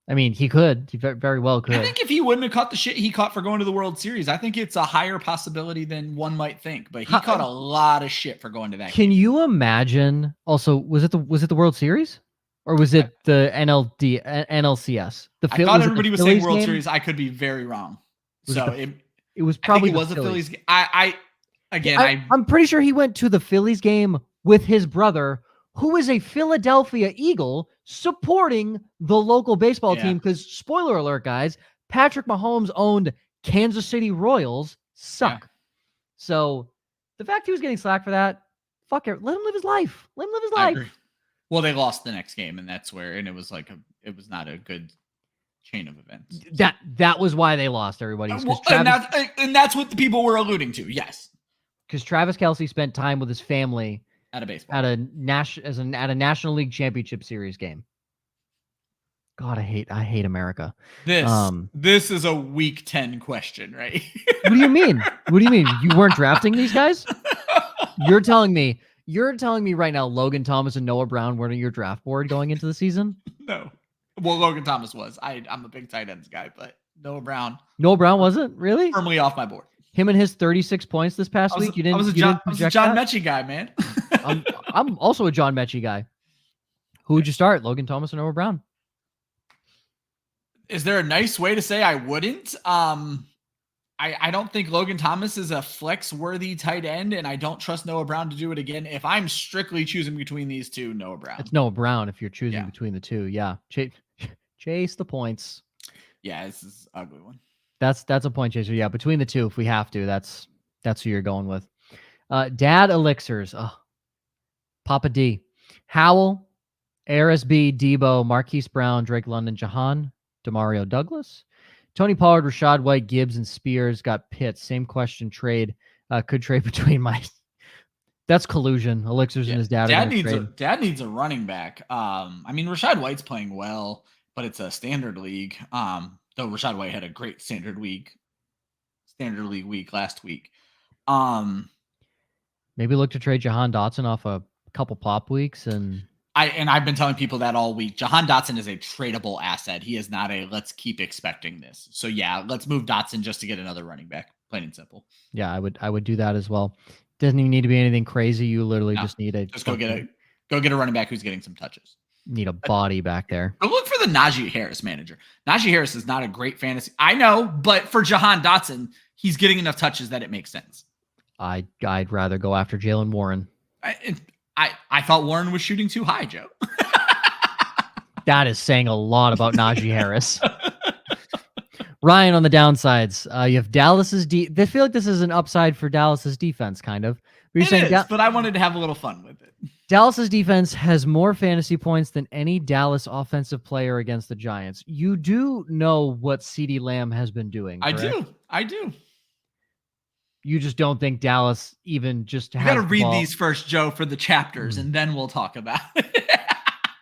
I mean, he could. He very well could. I think if he wouldn't have caught the shit he caught for going to the World Series, I think it's a higher possibility than one might think. But he caught a lot of shit for going to that game. Can you imagine? Also, was it the World Series? Or was it the NLCS? I thought everybody was saying World Series. I could be very wrong. It was probably I think it was a Phillies game. I'm pretty sure he went to the Phillies game with his brother, who is a Philadelphia Eagle, supporting the local baseball team. Because, spoiler alert, guys, Patrick Mahomes owned Kansas City Royals suck. Yeah. So the fact he was getting slack for that, fuck it. Let him live his life. I agree. Well, they lost the next game, and that's where, and it was not a good chain of events. That was why they lost, everybody. And that's what the people were alluding to. Yes. Because Travis Kelce spent time with his family at a baseball at a National League Championship Series game. God, I hate America. This is a Week 10 question, right? What do you mean? You weren't drafting these guys? You're telling me right now Logan Thomas and Noah Brown weren't on your draft board going into the season? No. Well, Logan Thomas was. I'm a big tight ends guy, but Noah Brown wasn't? Really? Firmly off my board. Him and his 36 points this past week. I was a John Mechie guy, man. I'm also a John Mechie guy. Who would you start? Logan Thomas or Noah Brown? Is there a nice way to say I wouldn't? I don't think Logan Thomas is a flex-worthy tight end, and I don't trust Noah Brown to do it again. If I'm strictly choosing between these two, Noah Brown. It's Noah Brown if you're choosing between the two. Yeah. Chase the points. Yeah, this is an ugly one. That's a point chaser. Yeah, between the two, if we have to, that's who you're going with. Dad Elixirs. Papa D. Howell, ARSB, Debo, Marquise Brown, Drake London, Jahan, Demario Douglas, Tony Pollard, Rashad White, Gibbs, and Spears got Pitts. Same question. Trade. Could trade between my. That's collusion. Elixirs and his dad. Dad needs a running back. Rashad White's playing well, but it's a standard league. Though Rashad White had a great standard league week last week. Maybe look to trade Jahan Dotson off a couple pop weeks I've been telling people that all week. Jahan Dotson is a tradable asset. He is not a let's keep expecting this. So yeah, let's move Dotson just to get another running back. Plain and simple. Yeah, I would do that as well. Doesn't even need to be anything crazy. You literally just need go get a running back who's getting some touches. Need a body back there. Go look for the Najee Harris manager. Najee Harris is not a great fantasy. I know, but for Jahan Dotson, he's getting enough touches that it makes sense. I'd rather go after Jalen Warren. I thought Warren was shooting too high, Joe. That is saying a lot about Najee Harris. Ryan on the downsides. You have Dallas's they feel like this is an upside for Dallas's defense, kind of. But I wanted to have a little fun with it. Dallas's defense has more fantasy points than any Dallas offensive player against the Giants. You do know what CeeDee Lamb has been doing, correct? I do. You just don't think Dallas even just has. You got to read these first, Joe, for the chapters, and then we'll talk about it.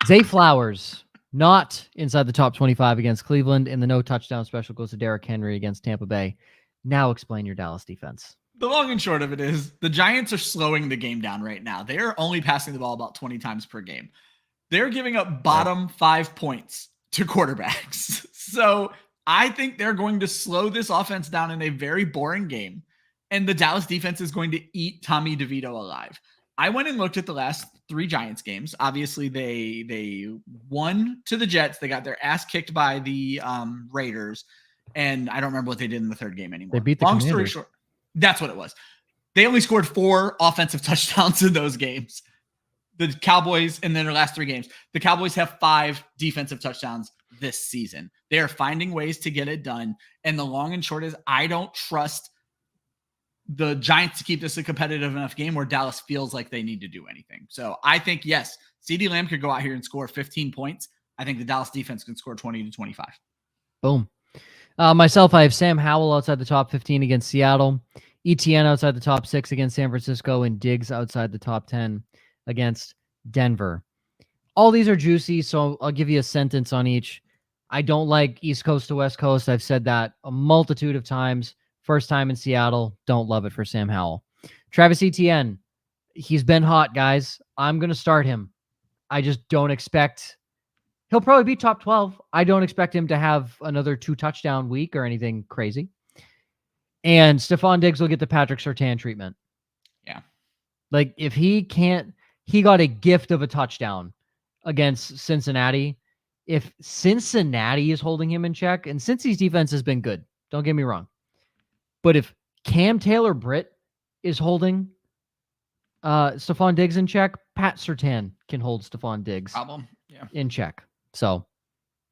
Zay Flowers, not inside the top 25 against Cleveland, and the no touchdown special goes to Derrick Henry against Tampa Bay. Now explain your Dallas defense. The long and short of it is the Giants are slowing the game down right now. They are only passing the ball about 20 times per game. They're giving up bottom 5 points to quarterbacks. So I think they're going to slow this offense down in a very boring game. And the Dallas defense is going to eat Tommy DeVito alive. I went and looked at the last 3 Giants games. Obviously, they won to the Jets. They got their ass kicked by the Raiders. And I don't remember what they did in the third game anymore. They beat the Long Commanders. Story short, that's what it was. They only scored 4 offensive touchdowns in those games. The Cowboys, in their last 3 games, the Cowboys have 5 defensive touchdowns this season. They are finding ways to get it done. And the long and short is I don't trust the Giants to keep this a competitive enough game where Dallas feels like they need to do anything. So I think, yes, CeeDee Lamb could go out here and score 15 points. I think the Dallas defense can score 20 to 25. Boom. Myself, I have Sam Howell outside the top 15 against Seattle, ETN outside the top 6 against San Francisco, and Diggs outside the top 10 against Denver. All these are juicy, so I'll give you a sentence on each. I don't like East Coast to West Coast. I've said that a multitude of times. First time in Seattle. Don't love it for Sam Howell. Travis Etienne. He's been hot, guys. I'm going to start him. I just don't expect... He'll probably be top 12. I don't expect him to have another 2 touchdown week or anything crazy. And Stephon Diggs will get the Patrick Surtain treatment. Yeah. Like, if he can't... He got a gift of a touchdown against Cincinnati. If Cincinnati is holding him in check, and Cincy's defense has been good, don't get me wrong. But if Cam Taylor-Britt is holding Stephon Diggs in check, Pat Surtain can hold Stephon Diggs in check. So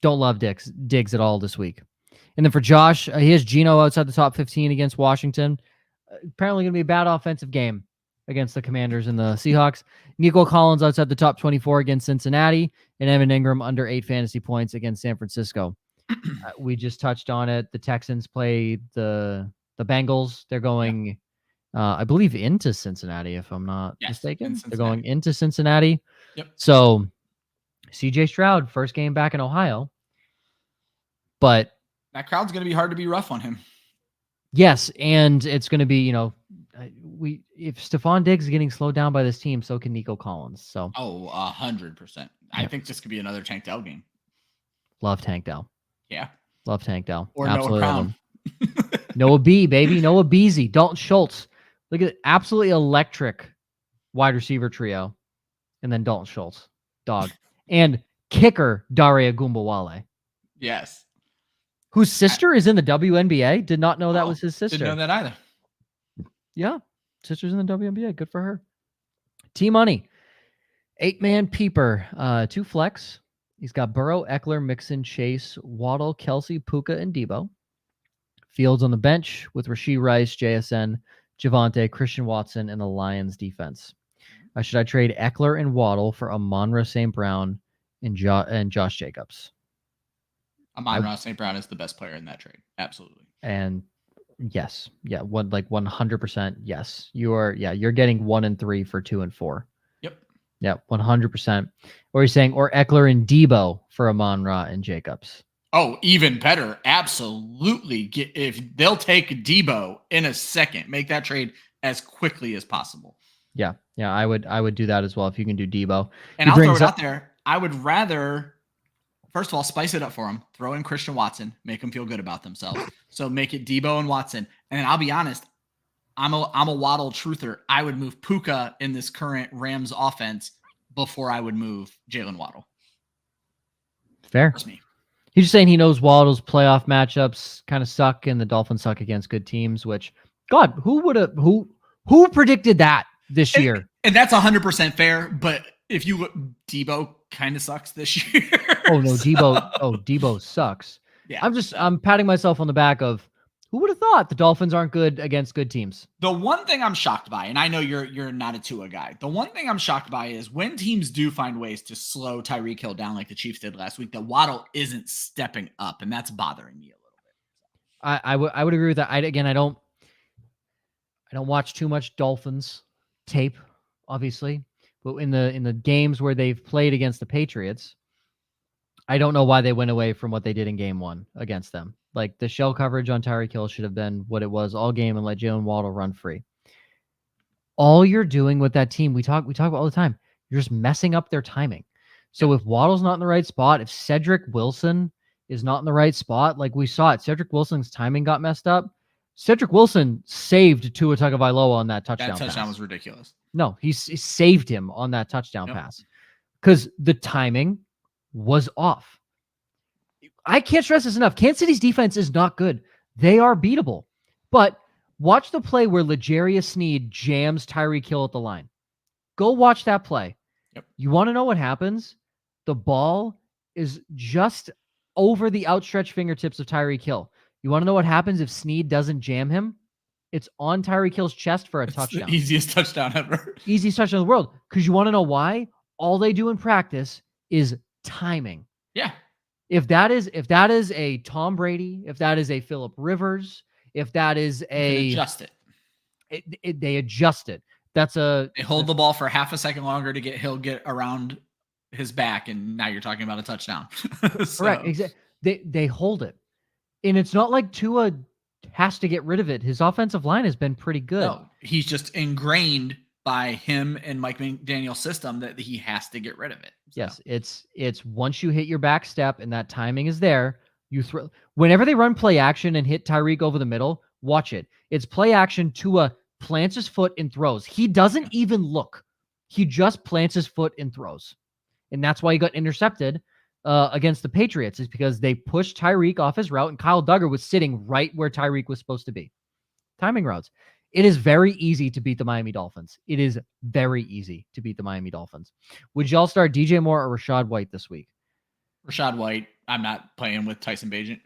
don't love Diggs at all this week. And then for Josh, he has Geno outside the top 15 against Washington. Apparently going to be a bad offensive game against the Commanders and the Seahawks. Nico Collins outside the top 24 against Cincinnati, and Evan Engram under 8 fantasy points against San Francisco. We just touched on it. The Texans play the Bengals. They're going, I believe, into Cincinnati, if I'm not mistaken. They're going into Cincinnati. Yep. So CJ Stroud, first game back in Ohio. But that crowd's going to be hard to be rough on him. Yes, and it's going to be, if Stephon Diggs is getting slowed down by this team, so can Nico Collins. So 100%. I think this could be another Tank Dell game. Love Tank Dell. Yeah. Love Tank Dell. Or absolutely Noah Brown. Noah B, baby. Noah Beasy. Dalton Schultz. Look at absolutely electric wide receiver trio. And then Dalton Schultz. Dog. And kicker Dare Agumbawale. Yes. Whose sister is in the WNBA. Did not know that was his sister. Didn't know that either. Yeah. Sister's in the WNBA. Good for her. T-Money. 8-man peeper. 2 flex. He's got Burrow, Eckler, Mixon, Chase, Waddle, Kelsey, Puka, and Debo. Fields on the bench with Rashee Rice, JSN, Javonte, Christian Watson, and the Lions defense. Should I trade Eckler and Waddle for Amon-Ra St. Brown and Josh Jacobs? Amon-Ra St. Brown is the best player in that trade. Absolutely. And yes. Yeah. 100% yes. You're getting 1 and 3 for 2 and 4. Yep. Yeah. 100%. Or you're saying, or Eckler and Debo for Amon-Ra and Jacobs. Oh, even better. Absolutely. If they'll take Debo in a second, make that trade as quickly as possible. Yeah. Yeah. I would do that as well. If you can do Debo. And I'll throw it out there. I would rather, first of all, spice it up for them. Throw in Christian Watson, make them feel good about themselves. So make it Debo and Watson. And I'll be honest, I'm a Waddle truther. I would move Puka in this current Rams offense before I would move Jalen Waddle. Fair. That's me. He's just saying he knows Waddle's playoff matchups kind of suck and the Dolphins suck against good teams, which, God, who predicted that this year? And that's 100% fair. But if you look, Debo kind of sucks this year. Oh no, Debo sucks. Yeah. I'm patting myself on the back of who would have thought the Dolphins aren't good against good teams. The one thing I'm shocked by, and I know you're not a Tua guy. The one thing I'm shocked by is when teams do find ways to slow Tyreek Hill down like the Chiefs did last week, that Waddle isn't stepping up, and that's bothering me a little bit. I would agree with that. I don't watch too much Dolphins tape, obviously, but in the games where they've played against the Patriots, I don't know why they went away from what they did in game 1 against them. Like the shell coverage on Tyreek Hill should have been what it was all game and let Jalen Waddle run free. All you're doing with that team, we talk about all the time, you're just messing up their timing. So if Waddle's not in the right spot, if Cedric Wilson is not in the right spot, like we saw it, Cedric Wilson's timing got messed up. Cedric Wilson saved Tua Tagovailoa on that touchdown pass. That touchdown was ridiculous. No, he saved him on that touchdown pass because the timing was off. I can't stress this enough. Kansas City's defense is not good. They are beatable. But watch the play where L'Jarius Sneed jams Tyreek Hill at the line. Go watch that play. Yep. You want to know what happens? The ball is just over the outstretched fingertips of Tyreek Hill. You want to know what happens if Sneed doesn't jam him? It's on Tyreek Hill's chest for a touchdown. The easiest touchdown ever. Easiest touchdown in the world. Because you want to know why? All they do in practice is timing. Yeah. If that is a Tom Brady, if that is a Phillip Rivers, if that is they adjust it. They adjust it. They hold the ball for half a second longer to get around his back, and now you're talking about a touchdown. Correct. Exactly. They hold it, and it's not like Tua has to get rid of it. His offensive line has been pretty good. No, he's just ingrained by him and Mike McDaniel's system that he has to get rid of it. So. Yes, it's once you hit your back step and that timing is there, you throw. Whenever they run play action and hit Tyreek over the middle, watch it. It's play action. Tua plants his foot and throws. He doesn't even look. He just plants his foot and throws. And that's why he got intercepted against the Patriots, is because they pushed Tyreek off his route and Kyle Duggar was sitting right where Tyreek was supposed to be. Timing routes. It is very easy to beat the Miami Dolphins. It is very easy to beat the Miami Dolphins. Would y'all start DJ Moore or Rachaad White this week? Rachaad White. I'm not playing with Tyson Bagent.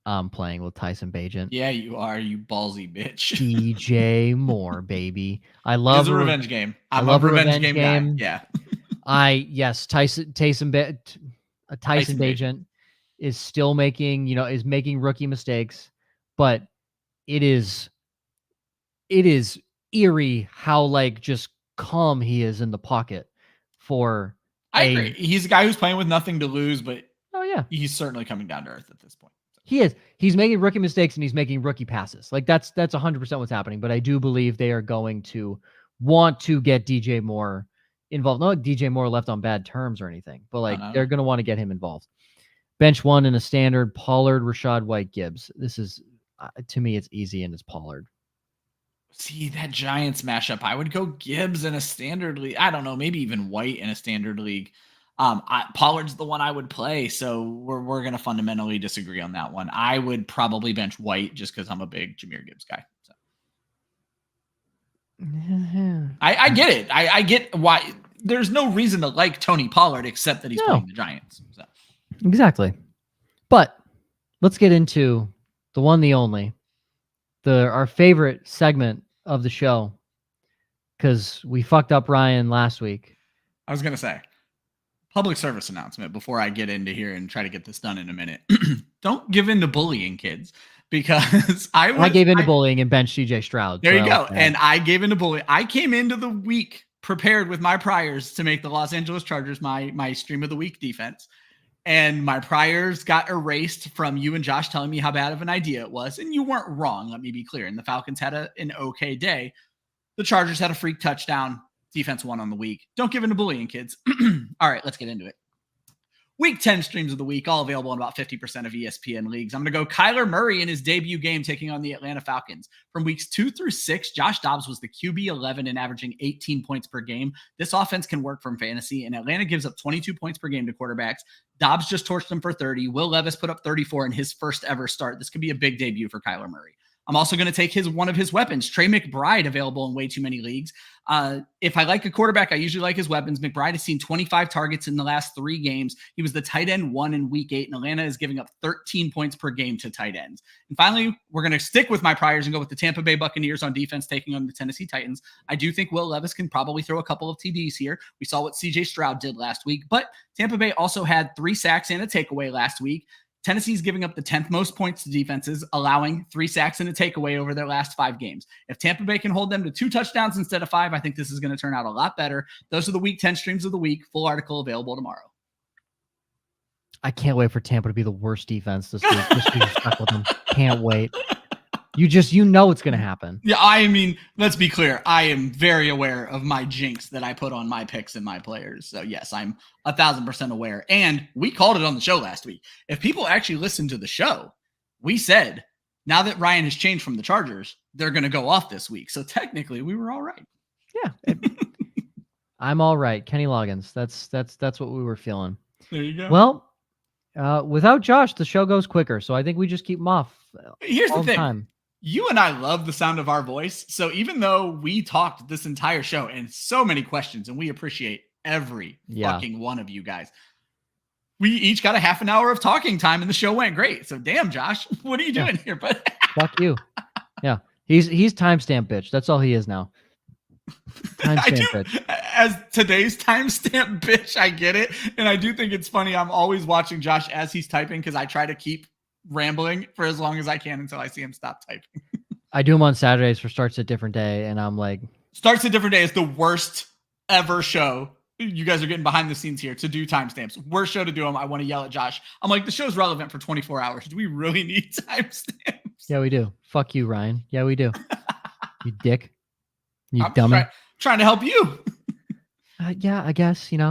I'm playing with Tyson Bagent. Yeah, you are, you ballsy bitch. DJ Moore, baby. I love a revenge game. I love a revenge game. Guy. Yeah. Tyson Bagent is still making, is making rookie mistakes, but it is eerie how just calm he is in the pocket for I agree. He's a guy who's playing with nothing to lose, but he's certainly coming down to earth at this point. He is. He's making rookie mistakes and he's making rookie passes. That's 100% what's happening. But I do believe they are going to want to get DJ Moore involved. Not like DJ Moore left on bad terms or anything, but they're going to want to get him involved. Bench one in a standard: Pollard, Rachaad White, Gibbs. This is, to me, it's easy and it's Pollard. See, that Giants mashup, I would go Gibbs in a standard league. I don't know, maybe even White in a standard league. Pollard's the one I would play, so we're going to fundamentally disagree on that one. I would probably bench White just because I'm a big Jahmyr Gibbs guy. So. I get it. I get why. There's no reason to like Tony Pollard except that he's playing the Giants. So. Exactly. But let's get into the one, the only, our favorite segment of the show, because we fucked up Ryan last week. I was going to say, public service announcement before I get into here and try to get this done in a minute. Don't give in to bullying, kids, because I gave in to bullying and benched CJ Stroud. There you go. And I gave in to bullying. I came into the week prepared with my priors to make the Los Angeles Chargers my stream of the week defense. And my priors got erased from you and Josh telling me how bad of an idea it was. And you weren't wrong. Let me be clear. And the Falcons had an okay day. The Chargers had a freak touchdown. Defense won on the week. Don't give in to bullying, kids. All right, let's get into it. Week 10 streams of the week, all available in about 50% of ESPN leagues. I'm going to go Kyler Murray in his debut game taking on the Atlanta Falcons. From weeks 2 through 6, Josh Dobbs was the QB 11 and averaging 18 points per game. This offense can work from fantasy, and Atlanta gives up 22 points per game to quarterbacks. Dobbs just torched them for 30. Will Levis put up 34 in his first ever start. This could be a big debut for Kyler Murray. I'm also going to take one of his weapons, Trey McBride, available in way too many leagues. If I like a quarterback, I usually like his weapons. McBride has seen 25 targets in the last 3 games. He was the tight end 1 in week 8, and Atlanta is giving up 13 points per game to tight ends. And finally, we're going to stick with my priors and go with the Tampa Bay Buccaneers on defense taking on the Tennessee Titans. I do think Will Levis can probably throw a couple of TDs here. We saw what CJ Stroud did last week, but Tampa Bay also had 3 sacks and a takeaway last week. Tennessee's giving up the 10th most points to defenses, allowing 3 sacks and a takeaway over their last 5 games. If Tampa Bay can hold them to 2 touchdowns instead of 5, I think this is going to turn out a lot better. Those are the week 10 streams of the week. Full article available tomorrow. I can't wait for Tampa to be the worst defense this week. Just be stuck with them. Can't wait. You know it's going to happen. Yeah, I mean, let's be clear. I am very aware of my jinx that I put on my picks and my players. So yes, I'm 1,000% aware. And we called it on the show last week. If people actually listen to the show, we said, now that Ryan has changed from the Chargers, they're going to go off this week. So technically we were all right. Yeah. I'm all right. Kenny Loggins. That's what we were feeling. There you go. Well, without Josh, the show goes quicker. So I think we just keep him off. Here's the thing. You and I love the sound of our voice. So even though we talked this entire show and so many questions, and we appreciate every fucking one of you guys, we each got a half an hour of talking time and the show went great. So damn, Josh, what are you doing here? But fuck you. Yeah. He's timestamp bitch. That's all he is now. Timestamp bitch. As today's timestamp bitch, I get it. And I do think it's funny. I'm always watching Josh as he's typing because I try to keep rambling for as long as I can until I see him stop typing. I do them on Saturdays for Starts a Different Day, and I'm like... Starts a Different Day is the worst ever show. You guys are getting behind the scenes here to do timestamps. Worst show to do them. I want to yell at Josh. I'm like, the show's relevant for 24 hours. Do we really need timestamps? Yeah, we do. Fuck you, Ryan. Yeah, we do. You dick. You dummy. Trying to help you. Yeah, I guess, It's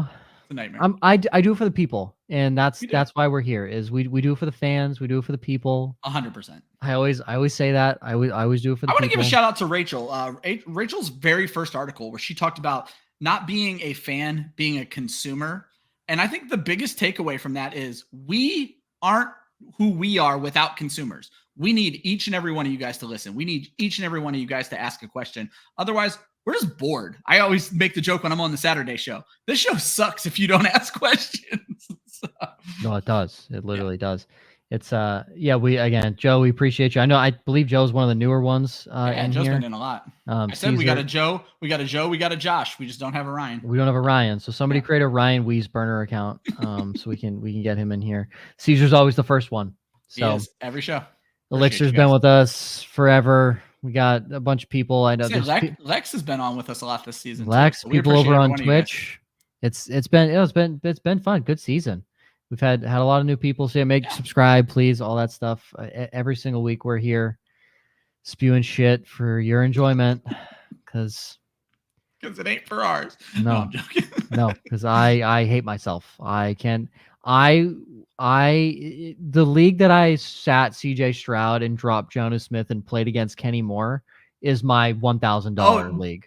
a nightmare. I do it for the people. And that's why we're here. Is we do it for the fans, we do it for the people. 100%. I always say that. I always do it for the people. I want to give a shout out to Rachel. Rachel's very first article where she talked about not being a fan, being a consumer. And I think the biggest takeaway from that is we aren't who we are without consumers. We need each and every one of you guys to listen. We need each and every one of you guys to ask a question. Otherwise, we're just bored. I always make the joke when I'm on the Saturday show. This show sucks if you don't ask questions. So. No, it does. It literally does. It's Joe, we appreciate you. I believe Joe's one of the newer ones. Joe's here. been in a lot. I said we got a Joe, we got a Josh. We just don't have a Ryan. We don't have a Ryan. So somebody create a Ryan Weisse burner account. So we can get him in here. Caesar's always the first one. So he is every show. Elixir's been with us forever. We got a bunch of people. I know Lex has been on with us a lot this season. Lex, so people over on Twitch. It's been fun. Good season. We've had a lot of new people say, subscribe, please, all that stuff. Every single week we're here spewing shit for your enjoyment because it ain't for ours. No, I'm joking. No, because I hate myself. The league that I sat CJ Stroud and dropped Jonas Smith and played against Kenny Moore is my $1,000 league.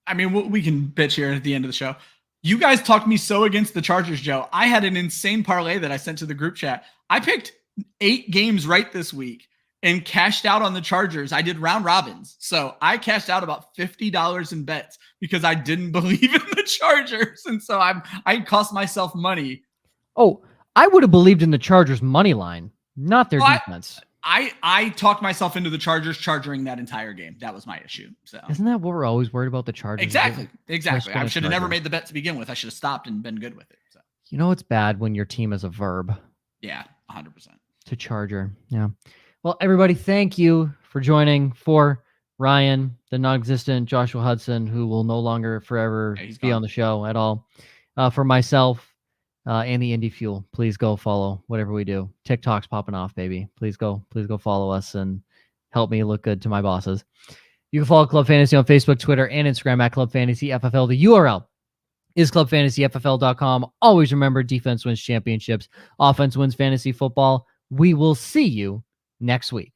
I mean, we can bitch here at the end of the show. You guys talked me so against the Chargers, Joe. I had an insane parlay that I sent to the group chat. I picked 8 games right this week and cashed out on the Chargers. I did round robins. So I cashed out about $50 in bets because I didn't believe in the Chargers. And so I cost myself money. Oh, I would have believed in the Chargers money line, not their defense. I talked myself into the Chargers charging that entire game. That was my issue. So isn't that what we're always worried about, the Chargers? Exactly. I should have never made the bet to begin with. I should have stopped and been good with it. So it's bad when your team is a verb. Yeah, 100%. To Charger. Yeah. Well, everybody, thank you for joining. For Ryan, the non-existent Joshua Hudson, who will no longer forever be on the show at all. For myself, and the Indie Fuel, please go follow whatever we do. TikTok's popping off, baby. Please go follow us and help me look good to my bosses. You can follow Club Fantasy on Facebook, Twitter, and Instagram at Club Fantasy FFL. The URL is clubfantasyffl.com. Always remember, defense wins championships. Offense wins fantasy football. We will see you next week.